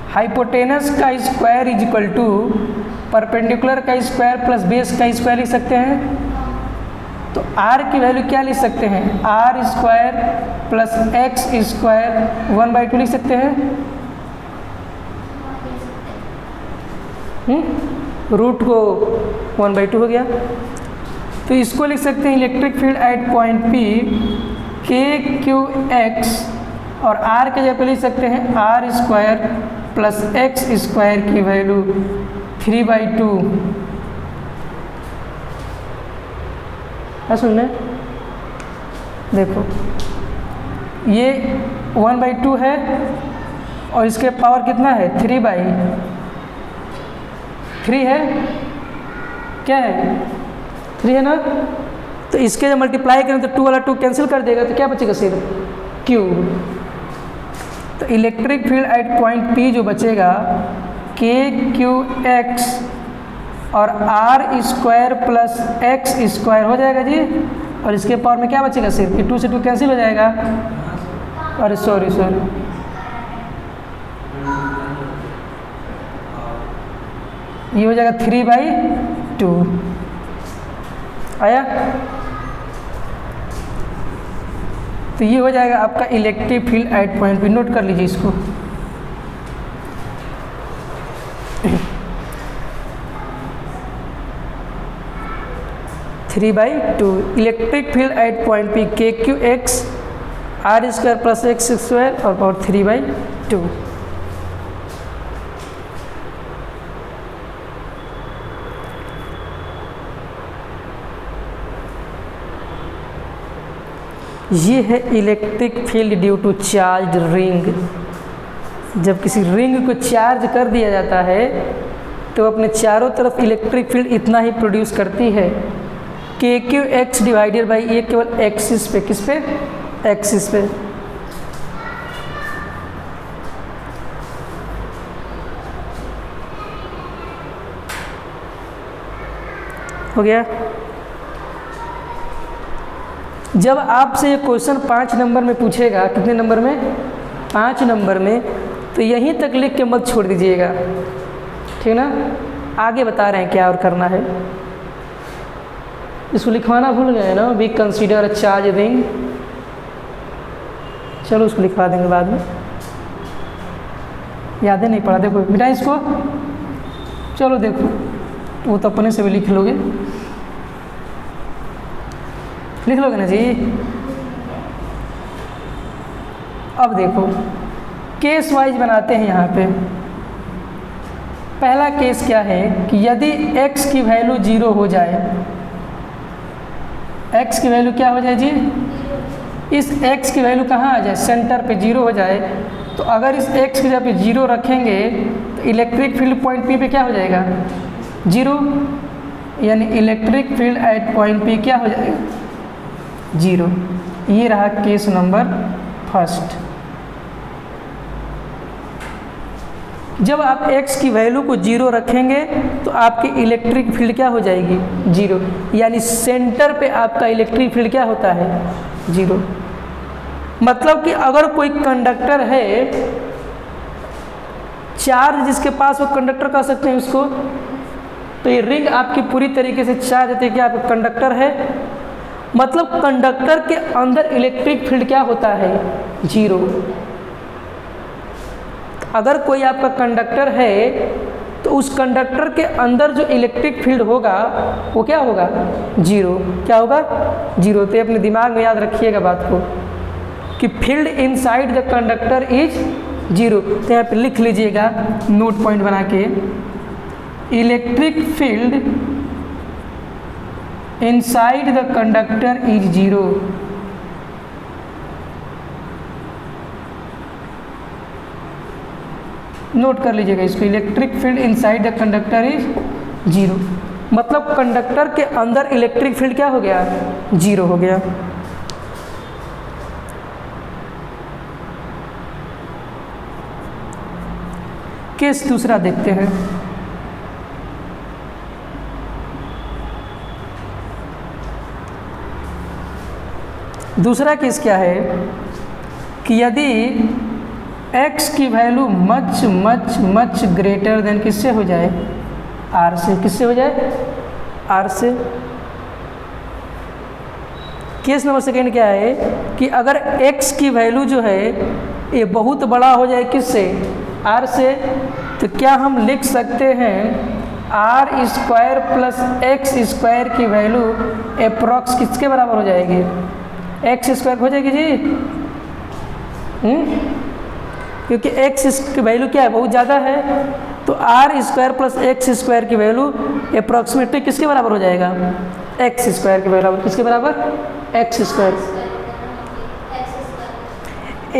Speaker 1: हाइपोटेनस का square is equal to perpendicular का स्क्वायर प्लस बेस का स्क्वायर लिख सकते हैं। तो R की वैल्यू क्या लिख सकते हैं, R square plus x square 1/2 लिख सकते हैं। रूट को 1/2 हो गया। तो इसको लिख सकते हैं electric field at point P KQX, और R के जगह पे लिख सकते हैं R square plus x square की वैल्यू 3/2। सुनने देखो ये 1/2 है और इसके पावर कितना है 3/3 है, क्या है 3 है ना। तो इसके जब मल्टीप्लाई करें तो 2 वाला 2 कैंसिल कर देगा, तो क्या बचेगा सिर्फ Q। तो electric field at point P जो बचेगा KQX और R square plus x square हो जाएगा जी, और इसके पावर में क्या बचेगा सिर्फ 2 से 2 कैंसिल हो जाएगा। अरे सॉरी ये हो जाएगा 3/2 आया। तो ये हो जाएगा आपका electric field at point P। Note कर लीजिए इसको। Three by two electric field at point P KQX R square plus x square और पावर 3/2। ये है electric field due to charge ring. जब किसी रिंग को चार्ज कर दिया जाता है तो अपने चारों तरफ इलेक्ट्रिक फील्ड इतना ही प्रोड्यूस करती है। KQX डिवाइडेड बाई ये केवल एक्सिस पे, किस पे एक्सिस पे। हो गया। जब आपसे ये क्वेश्चन 5 नंबर में पूछेगा, कितने नंबर में 5 नंबर में, तो यहीं तक लिख के मत छोड़ दीजिएगा, ठीक ना। आगे बता रहे हैं क्या और करना है। इसको लिखवाना भूल गए ना, we consider a charge ring. चलो उसको लिखवा देंगे बाद में, यादें नहीं पड़ा। देखो बेटा इसको, चलो देखो वो तो अपने से भी लिख लोगे, लिख लोगे ना जी। अब देखो केस वाइज बनाते हैं यहाँ पे। पहला केस क्या है कि यदि x की वैल्यू 0 हो जाए, x की वैल्यू क्या हो जाए जी, इस x की वैल्यू कहाँ आ जाए, सेंटर पे 0 हो जाए, तो अगर इस x की जगह पे 0 रखेंगे तो इलेक्ट्रिक फील्ड पॉइंट P पे क्या हो जाएगा, 0, यानी electric field at point P क्या हो जाएगा, 0। ये रहा केस नंबर फर्स्ट। जब आप x की वैल्यू को 0 रखेंगे तो आपकी इलेक्ट्रिक फील्ड क्या हो जाएगी, 0, यानी सेंटर पे आपका इलेक्ट्रिक फील्ड क्या होता है, 0। मतलब कि अगर कोई कंडक्टर है, चार्ज जिसके पास वो कंडक्टर कह सकते हैं उसको, तो ये रिंग आपकी पूरी तरीके से चार्ज होती है कि आपका कंडक्टर है, मतलब कंडक्टर के अंदर इलेक्ट्रिक फील्ड क्या होता है, 0। अगर कोई आपका कंडक्टर है तो उस कंडक्टर के अंदर जो इलेक्ट्रिक फील्ड होगा वो क्या होगा, 0। क्या होगा, 0। तो अपने दिमाग में याद रखिएगा बात को कि field inside the conductor is 0। तो यहाँ पे लिख लीजिएगा नोट पॉइंट बना के, electric field inside the conductor is 0। Note कर लीजिएगा इसको, electric field inside the conductor is 0, मतलब कंडक्टर के अंदर इलेक्ट्रिक फील्ड क्या हो गया, 0 हो गया। केस दूसरा देखते हैं। दूसरा केस क्या है कि यदि x की value much much much greater than किससे हो जाए, r से, किससे हो जाए, r से। केस नंबर सेकेंड क्या है कि अगर x की वैल्यू जो है ये बहुत बड़ा हो जाए किससे, r से, तो क्या हम लिख सकते हैं r square plus x square की वैल्यू अप्रॉक्स किसके बराबर हो जाएगी, x स्क्वायर हो जाएगी जी। क्योंकि x की वैल्यू क्या है, बहुत ज़्यादा है, तो r square plus x square की वैल्यू अप्रॉक्सीमेटली किसके बराबर हो जाएगा, x स्क्वायर के बराबर, किसके बराबर, x स्क्वायर।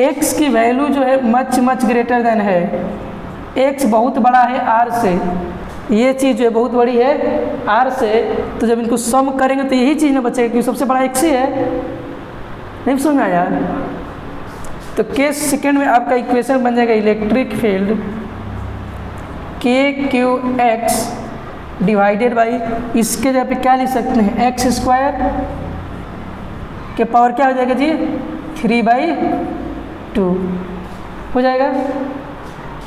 Speaker 1: x की वैल्यू जो है मच मच ग्रेटर देन है, x बहुत बड़ा है r से, ये चीज़ जो है बहुत बड़ी है r से, तो जब इनको सम करेंगे तो यही चीज़ में बचेगा क्योंकि सबसे बड़ा x ही है। नहीं समझ में आया। तो केस सेकेंड में आपका इक्वेशन बन जाएगा इलेक्ट्रिक फील्ड के क्यू एक्स डिवाइडेड बाई, इसके जगह पे क्या लिख सकते हैं, एक्स स्क्वायर के पावर क्या हो जाएगा जी, 3/2 हो जाएगा।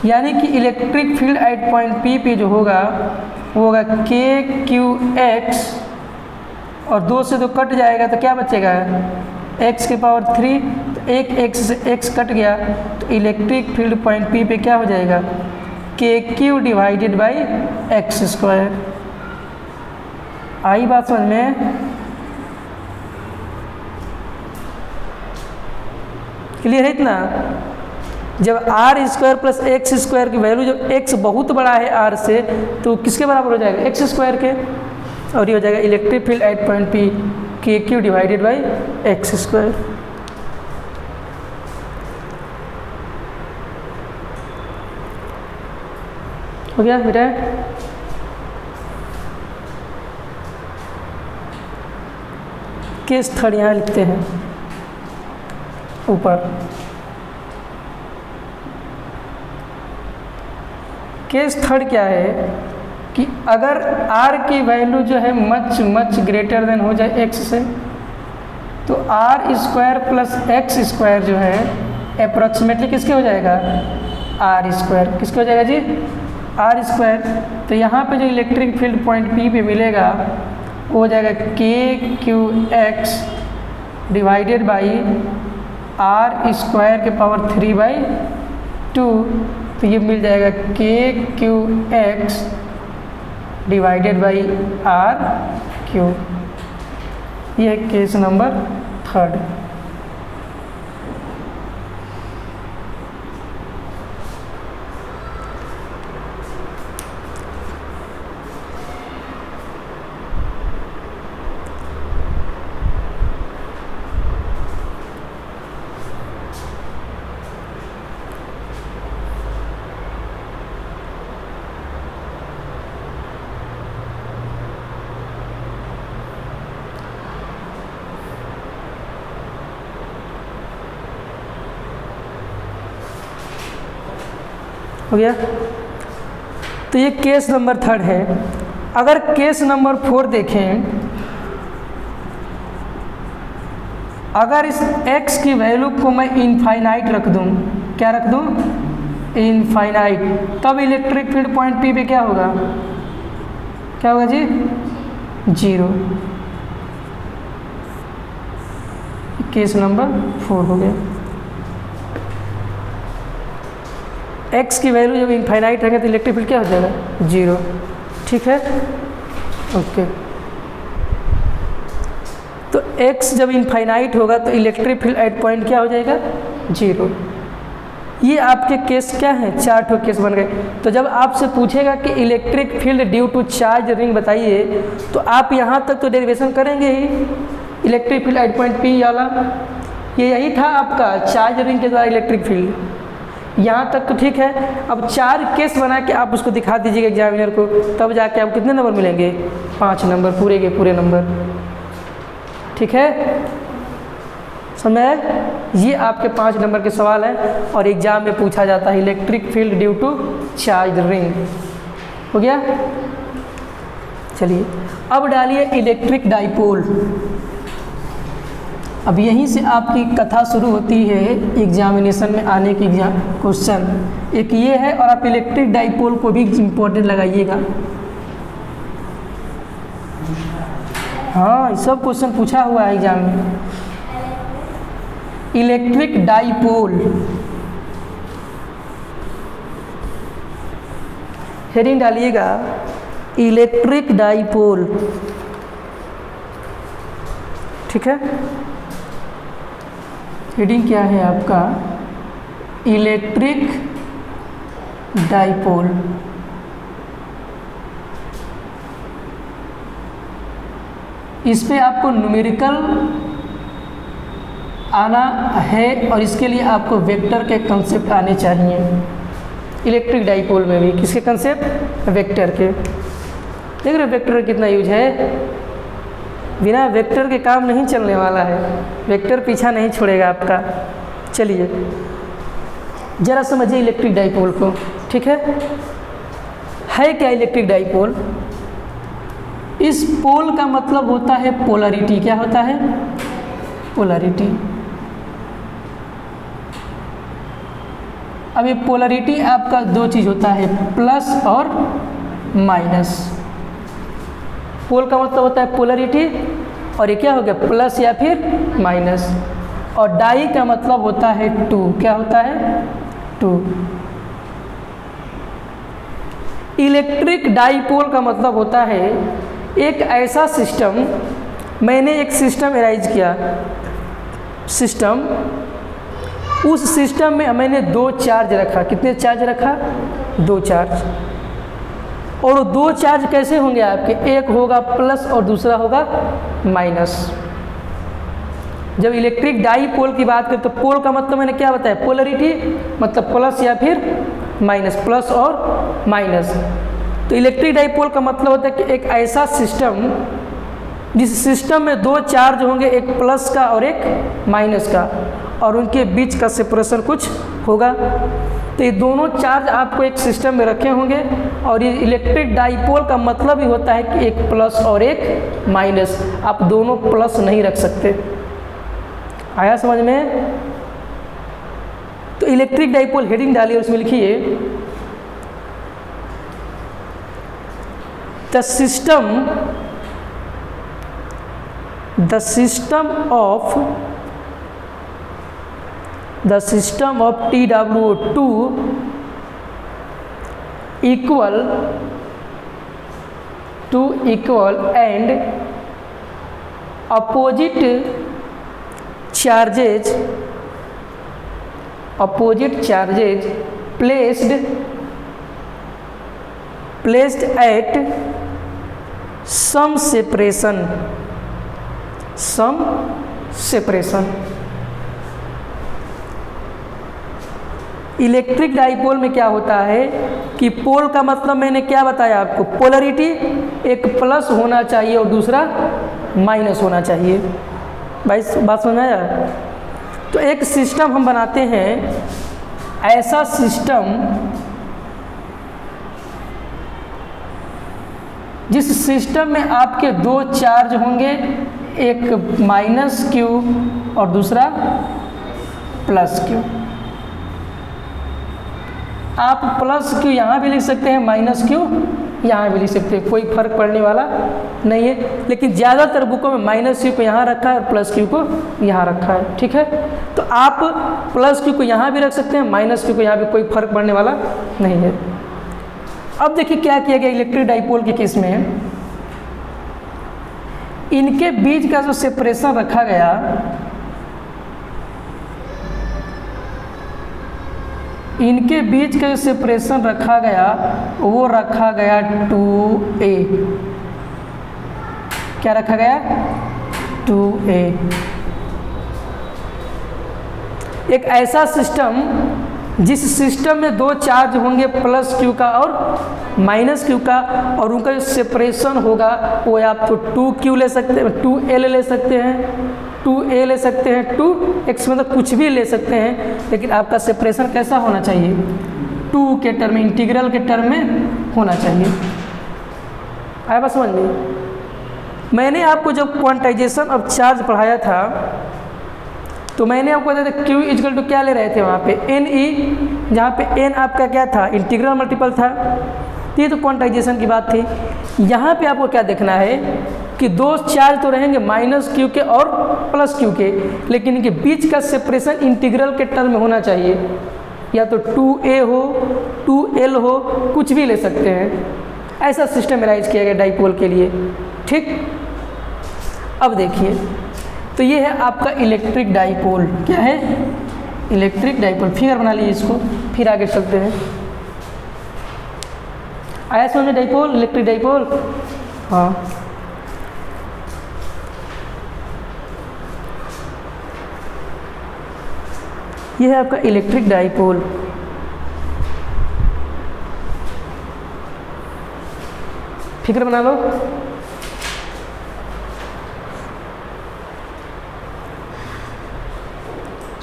Speaker 1: यानी कि electric field at point P पे जो होगा वो होगा के क्यू एक्स, और 2 से 2 कट जाएगा तो क्या बचेगा, x के पावर 3, तो एक x से x कट गया, तो इलेक्ट्रिक फील्ड पॉइंट P पे क्या हो जाएगा, k q divided by x square. आई बात समझ में, क्लियर है इतना। जब r square plus x square की वैल्यू, जब x बहुत बड़ा है r से, तो किसके बराबर हो जाएगा, एक्स स्क्वायर के, और ये हो जाएगा electric field at point P के q divided by x square. हो गया बेटा। केस थर्ड यहाँ लिखते हैं ऊपर। केस थर्ड क्या है कि अगर r की वैल्यू जो है मच मच ग्रेटर देन हो जाए x से, तो r square plus x square जो है अप्रॉक्सीमेटली किसके हो जाएगा, r स्क्वायर, किसके हो जाएगा जी, r स्क्वायर। तो यहाँ पे जो इलेक्ट्रिक फील्ड पॉइंट P पे मिलेगा वो हो जाएगा k q x divided by r square के पावर 3/2, तो ये मिल जाएगा k q x divided by r cube. ये है केस नंबर 3। हो गया। तो ये केस नंबर 3 है। अगर केस नंबर 4 देखें, अगर इस x की वैल्यू को मैं इनफाइनाइट रख दूं, क्या रख दूं? इनफाइनाइट, तब इलेक्ट्रिक फील्ड पॉइंट P पे क्या होगा? क्या होगा जी? 0। केस नंबर 4 हो गया। x की वैल्यू जब इनफाइनाइट रहेगा तो इलेक्ट्रिक फील्ड क्या हो जाएगा? 0। ठीक है, ओके। तो x जब इनफाइनाइट होगा तो इलेक्ट्रिक फील्ड एट पॉइंट क्या हो जाएगा? 0। ये आपके केस क्या हैं? 4 ठो केस बन गए। तो जब आपसे पूछेगा कि electric field due to charge ring बताइए, तो आप यहाँ तक तो डेरिवेशन करेंगे ही, electric field at point P वाला। ये यही था आपका चार्ज रिंग के द्वारा इलेक्ट्रिक फील्ड। यहाँ तक तो ठीक है। अब 4 केस बना के आप उसको दिखा दीजिएगा एग्जामिनर को, तब जाके आपको कितने नंबर मिलेंगे? 5 नंबर, पूरे के पूरे नंबर। ठीक है, समझ? ये आपके 5 नंबर के सवाल हैं और एग्जाम में पूछा जाता है electric field due to charge ring. हो गया? चलिए अब डालिए इलेक्ट्रिक डाइपोल। अब यहीं से आपकी कथा शुरू होती है एग्जामिनेशन में आने की क्वेश्चन। एक ये है, और आप इलेक्ट्रिक डाइपोल को भी इम्पोर्टेंट लगाइएगा। हाँ, सब क्वेश्चन पूछा हुआ है एग्जाम में। इलेक्ट्रिक डाइपोल, हेडिंग डालिएगा इलेक्ट्रिक डाइपोल। ठीक है, हेडिंग क्या है आपका? Electric dipole. इस पे आपको न्यूमेरिकल आना है और इसके लिए आपको वेक्टर के कंसेप्ट आने चाहिए। इलेक्ट्रिक डाइपोल में भी किसके कंसेप्ट? वेक्टर के। देख रहे वेक्टर का कितना यूज है? बिना वेक्टर के काम नहीं चलने वाला है, वेक्टर पीछा नहीं छोड़ेगा आपका। चलिए जरा समझिए इलेक्ट्रिक डाइपोल को। ठीक है क्या इलेक्ट्रिक डाइपोल? इस पोल का मतलब होता है पोलरिटी। क्या होता है? पोलरिटी। अब ये पोलरिटी आपका 2 चीज़ होता है, प्लस और माइनस। पोल का मतलब होता है पोलरिटी, और ये क्या हो गया? प्लस या फिर माइनस। और डाई का मतलब होता है 2। क्या होता है? 2। इलेक्ट्रिक डाइपोल का मतलब होता है एक ऐसा सिस्टम, मैंने एक सिस्टम एराइज किया, सिस्टम, उस सिस्टम में मैंने 2 चार्ज रखा। कितने चार्ज रखा? 2 चार्ज। और 2 चार्ज कैसे होंगे आपके? एक होगा प्लस और दूसरा होगा माइनस। जब इलेक्ट्रिक डाइपोल की बात करें तो पोल का मतलब मैंने क्या बताया? पोलरिटी, मतलब प्लस या फिर माइनस, प्लस और माइनस। तो इलेक्ट्रिक डाइपोल का मतलब होता है कि एक ऐसा सिस्टम जिस सिस्टम में 2 चार्ज होंगे, एक प्लस का और एक माइनस का, और उनके बीच का सेपरेशन कुछ होगा। तो ये दोनों चार्ज आपको एक सिस्टम में रखे होंगे, और ये इलेक्ट्रिक डाइपोल का मतलब ही होता है कि एक प्लस और एक माइनस। आप दोनों प्लस नहीं रख सकते। आया समझ में? तो इलेक्ट्रिक डाइपोल हेडिंग डालिए, उसमें लिखिए the system of TWO2 equal and opposite charges placed at some separation। Electric dipole में क्या होता है कि पोल का मतलब मैंने क्या बताया आपको? पोलरिटी, एक प्लस होना चाहिए और दूसरा माइनस होना चाहिए। भाई बात समझ आया? तो एक सिस्टम हम बनाते हैं, ऐसा सिस्टम जिस सिस्टम में आपके दो चार्ज होंगे, एक माइनस क्यू और दूसरा प्लस क्यू। आप प्लस क्यू यहाँ भी लिख सकते हैं, माइनस क्यू यहाँ भी लिख सकते हैं, कोई फर्क पड़ने वाला नहीं है। लेकिन ज़्यादातर बुकों में माइनस क्यू को यहाँ रखा है और प्लस क्यू को यहाँ रखा है, ठीक है। तो आप प्लस क्यू को यहाँ भी रख सकते हैं, माइनस क्यू को यहाँ भी, कोई फर्क पड़ने वाला नहीं है। अब देखिए क्या किया गया इलेक्ट्रिक डाइपोल के केस में, इनके बीच का जो सेपरेशन रखा गया, इनके बीच का जो सेपरेशन रखा गया वो रखा गया 2a। क्या रखा गया? 2a। एक ऐसा सिस्टम जिस सिस्टम में दो चार्ज होंगे, प्लस क्यू का और माइनस क्यू का, और उनका जो सेपरेशन होगा वो आप तो 2q ले सकते हैं, 2l ले सकते हैं, 2a ले सकते हैं, 2x, मतलब कुछ भी ले सकते हैं। लेकिन आपका सेपरेशन कैसा होना चाहिए? 2 के टर्म में, इंटीग्रल के टर्म में होना चाहिए। आया बात समझ में? मैंने आपको जब क्वांटाइजेशन ऑफ चार्ज पढ़ाया था तो मैंने आपको बताया था Q इक्वल टू क्या ले रहे थे वहाँ पे, NE, जहाँ पे N आपका क्या था? इंटीग्रल मल्टीपल था। ये तो क्वांटाइजेशन की बात थी। यहाँ पे आपको क्या देखना है कि दो चार्ज तो रहेंगे माइनस क्यू के और प्लस क्यू के, लेकिन इनके बीच का सेपरेशन इंटीग्रल के टर्म में होना चाहिए। या तो 2a हो, 2l हो, कुछ भी ले सकते हैं। ऐसा सिस्टमाइज किया गया डाइपोल के लिए, ठीक। अब देखिए, तो ये है आपका इलेक्ट्रिक डाइपोल। क्या है? Electric dipole. फिगर बना लीजिए इसको, फिर आगे चलते हैं। आया समझ में डाइपोल, इलेक्ट्रिक डाइपोल? हाँ। ये है आपका इलेक्ट्रिक डाइपोल। फिगर बना लो।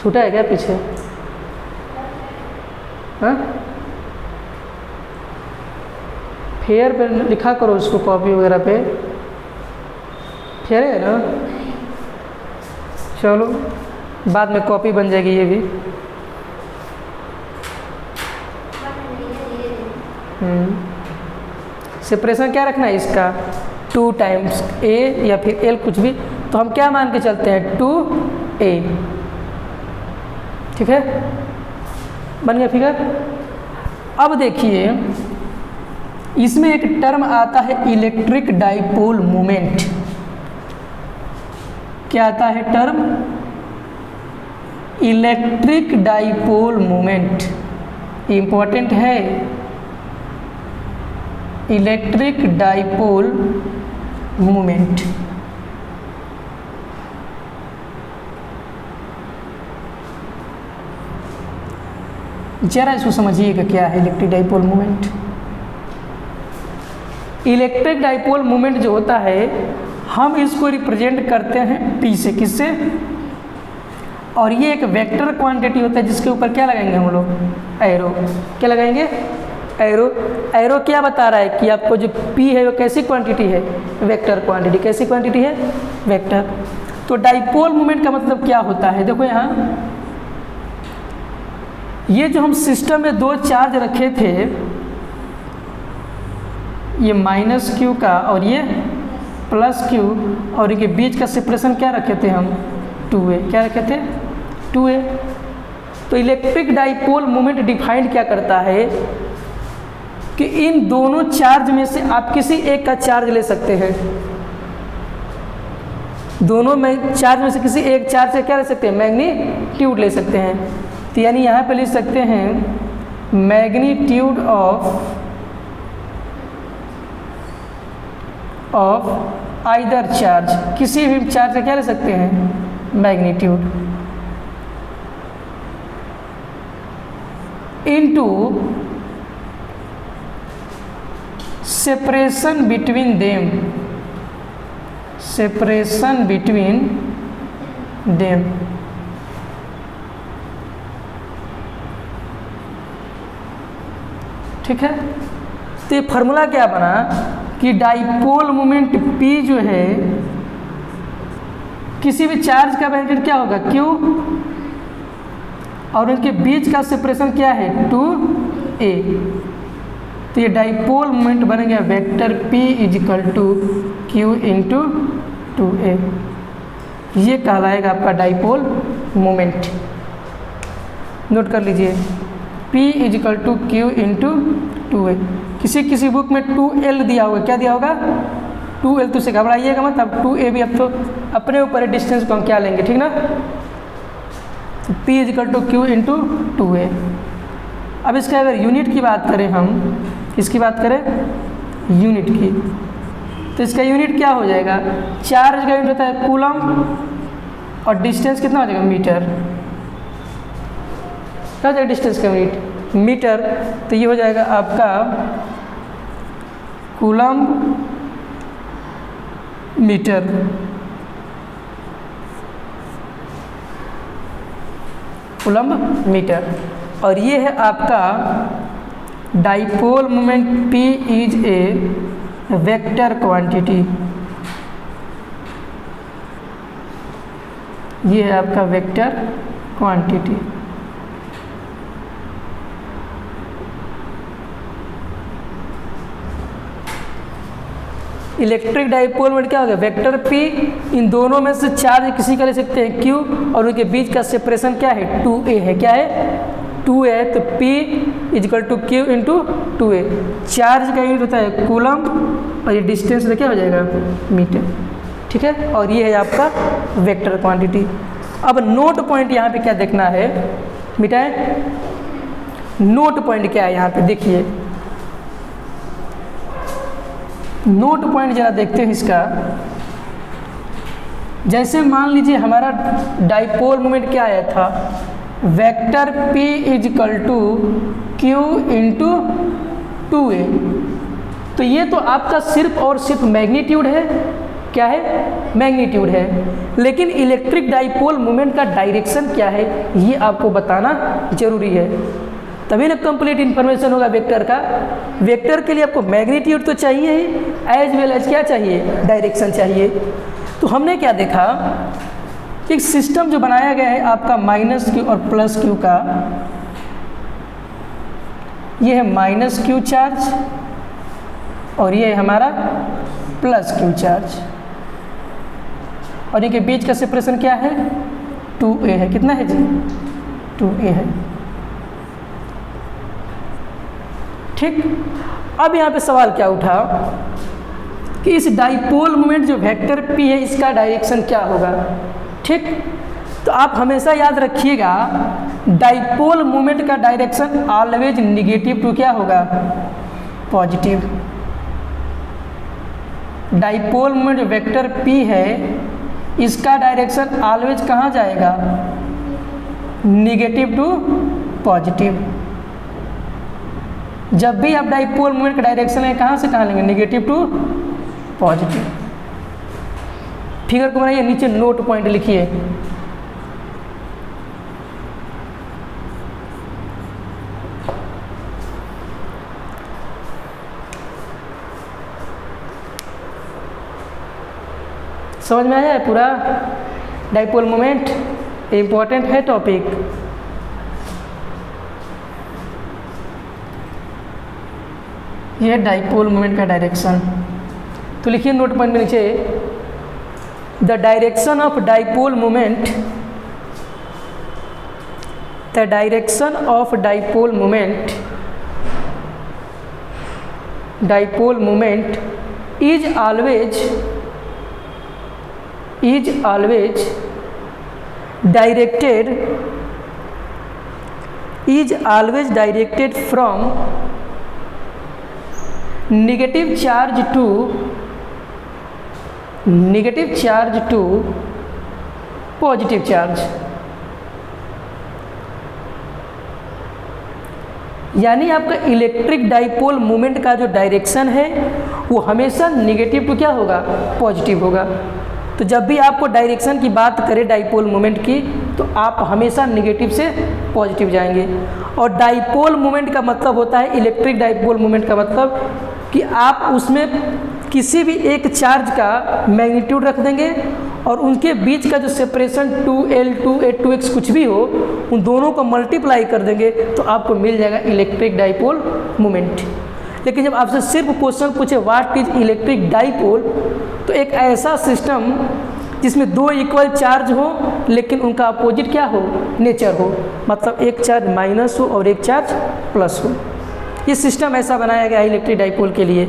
Speaker 1: छूटा है क्या पीछे? हाँ, फेयर पे लिखा करो उसको, कॉपी वगैरह पे। फेयर है ना? चलो, बाद में कॉपी बन जाएगी ये भी। सेपरेशन क्या रखना है इसका? 2 टाइम्स a या फिर l, कुछ भी। तो हम क्या मान के चलते हैं? 2a, ठीक है। बन गया फिगर। अब देखिए, इसमें एक टर्म आता है इलेक्ट्रिक डाइपोल मोमेंट। क्या आता है term? Electric dipole moment. Important है, इलेक्ट्रिक डाइपोल मोमेंट। जरा इसको समझिएगा क्या है electric dipole moment. Electric dipole moment जो होता है, हम इसको रिप्रेजेंट करते हैं P से। किससे? और ये एक वेक्टर क्वांटिटी होता है जिसके ऊपर क्या लगाएंगे हम लोग? एरो। क्या लगाएंगे? एरो। एरो क्या बता रहा है कि आपको जो P है वो कैसी क्वांटिटी है? Vector quantity. कैसी क्वांटिटी है? वेक्टर। तो डाइपोल मोमेंट का मतलब क्या होता है? देखो यहाँ, ये जो हम सिस्टम में दो चार्ज रखे थे, ये माइनस क्यू का और ये प्लस क्यू, और इनके बीच का सेपरेशन क्या रखे थे हम? 2a। क्या रखे थे? 2a। तो इलेक्ट्रिक डाइपोल मोमेंट डिफाइंड क्या करता है कि इन दोनों चार्ज में से आप किसी एक का चार्ज ले सकते हैं। दोनों में चार्ज में से किसी एक चार्ज से क्या ले सकते हैं? मैग्नीट्यूड ले सकते हैं। तो यानी यहाँ पे लिख सकते हैं मैग्नीट्यूड ऑफ आइदर चार्ज। किसी भी चार्ज का क्या ले सकते हैं? Magnitude. Into separation between them. Separation between them. ठीक है। तो ये फार्मूला क्या बना कि डाइपोल मोमेंट P जो है किसी भी चार्ज का मैग्नीट्यूड क्या होगा Q, और उनके बीच का सेपरेशन क्या है 2a। तो ये डाइपोल मोमेंट बन गया vector P equal to Q into 2a। ये कहलाएगा आपका डाइपोल मोमेंट। नोट कर लीजिए P equal to Q into 2a। किसी किसी बुक में 2l दिया होगा, क्या दिया होगा 2l, तो से घबराइएगा मत। अब 2a भी अब तो अपने ऊपर है, डिस्टेंस को हम क्या लेंगे, ठीक ना। तो P equal to Q into 2a। अब इसका अगर यूनिट की बात करें हम, किसकी बात करें यूनिट की, तो इसका यूनिट क्या हो जाएगा, चार्ज का यूनिट होता है कूलम और डिस्टेंस कितना हो जाएगा मीटर। क्या हो जाएगा डिस्टेंस का यूनिट मीटर। तो ये हो जाएगा आपका कूलम मीटर। Coulomb metre. और ये है आपका dipole moment P is a vector quantity. ये है आपका vector quantity. Electric dipole moment क्या होगा वेक्टर P, इन दोनों में से चार्ज किसी का ले सकते हैं Q, और उनके बीच का सेपरेशन क्या है 2a है। क्या है 2a है। तो P equal to Q into 2a। Charge का यूनिट होता है कूलम और ये डिस्टेंस क्या हो जाएगा मीटर, ठीक है। और ये है आपका वेक्टर क्वांटिटी। अब नोट पॉइंट यहाँ पे क्या देखना है मिटाए, नोट पॉइंट क्या है यहाँ पे देखिए, नोट पॉइंट जरा देखते हैं इसका। जैसे मान लीजिए हमारा डाइपोल मोमेंट क्या आया था vector P equal to Q into 2a। तो ये तो आपका सिर्फ और सिर्फ मैग्नीट्यूड है, क्या है मैग्नीट्यूड है। लेकिन इलेक्ट्रिक डाइपोल मोमेंट का डायरेक्शन क्या है ये आपको बताना जरूरी है, तभी ना कंप्लीट इन्फॉर्मेशन होगा वेक्टर का। वेक्टर के लिए आपको मैग्नीट्यूड तो चाहिए ही, एज वेल एज क्या चाहिए डायरेक्शन चाहिए। तो हमने क्या देखा, एक सिस्टम जो बनाया गया है आपका -q और +q का, ये है -q चार्ज और ये है हमारा +q चार्ज, और इनके बीच का सेपरेशन क्या है 2a है। कितना है जी 2a है, ठीक। अब यहाँ पे सवाल क्या उठा कि इस डाइपोल मोमेंट जो वेक्टर P है इसका डायरेक्शन क्या होगा, ठीक। तो आप हमेशा याद रखिएगा डाइपोल मोमेंट का डायरेक्शन ऑलवेज निगेटिव टू क्या होगा पॉजिटिव। डाइपोल मोमेंट जो वेक्टर P है इसका डायरेक्शन ऑलवेज कहाँ जाएगा निगेटिव टू पॉजिटिव। जब भी आप डाइपोल मोमेंट का डायरेक्शन है कहाँ से कहाँ लेंगे निगेटिव टू पॉजिटिव। फिगर को बनाइए, नीचे नोट पॉइंट लिखिए। समझ में आया है पूरा डाइपोल मोमेंट, इम्पोर्टेंट है टॉपिक। यह है डाइपोल मोमेंट का डायरेक्शन। तो लिखिए नोट पॉइंट में नीचे, the direction of dipole moment, the direction of dipole moment, dipole moment is always directed from negative charge to positive charge। यानी आपका इलेक्ट्रिक डाइपोल मोमेंट का जो डायरेक्शन है वो हमेशा निगेटिव टू क्या होगा पॉजिटिव होगा। तो जब भी आपको डायरेक्शन की बात करें डाइपोल मोमेंट की तो आप हमेशा निगेटिव से पॉजिटिव जाएंगे। और डाइपोल मोमेंट का मतलब होता है, इलेक्ट्रिक डाइपोल मोमेंट का मतलब कि आप उसमें किसी भी एक चार्ज का मैग्नीट्यूड रख देंगे और उनके बीच का जो सेपरेशन 2L 2A 2X कुछ भी हो, उन दोनों को मल्टीप्लाई कर देंगे तो आपको मिल जाएगा इलेक्ट्रिक डाइपोल मोमेंट। लेकिन जब आपसे सिर्फ क्वेश्चन पूछे व्हाट इज इलेक्ट्रिक डाइपोल, तो एक ऐसा सिस्टम जिसमें दो इक्वल चार्ज हो लेकिन उनका अपोजिट क्या हो, नेचर हो, मतलब एक चार्ज माइनस हो और एक चार्ज प्लस हो। ये सिस्टम ऐसा बनाया गया है इलेक्ट्रिक डाइपोल के लिए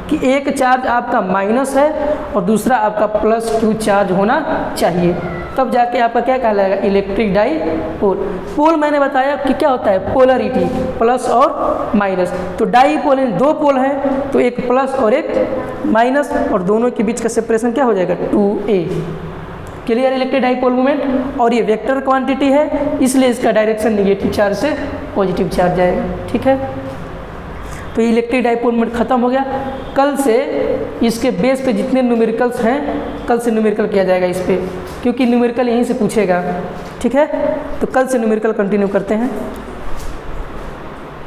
Speaker 1: कि एक चार्ज आपका माइनस है और दूसरा आपका प्लस Q चार्ज होना चाहिए, तब जाके आपका क्या कहलाएगा, इलेक्ट्रिक डाइपोल। पोल मैंने बताया कि क्या होता है, पोलरिटी, प्लस और माइनस। तो डाइपोल इन दो पोल हैं, तो एक प्लस और एक माइनस, और दोनों के बीच का सेपरेशन क्या हो जाएगा, 2A। Clear electric dipole moment. और ये वेक्टर क्वांटिटी है, इसलिए इसका डायरेक्शन निगेटिव चार्ज से पॉजिटिव चार्ज जाएगा। ठीक है, तो इलेक्ट्रिक डाइपोल मोमेंट खत्म हो गया। कल से इसके बेस पे जितने न्यूमेरिकल्स हैं, कल से न्यूमेरिकल किया जाएगा इस पे, क्योंकि न्यूमेरिकल यहीं से पूछेगा। ठीक है, तो कल से न्यूमेरिकल कंटिन्यू करते हैं।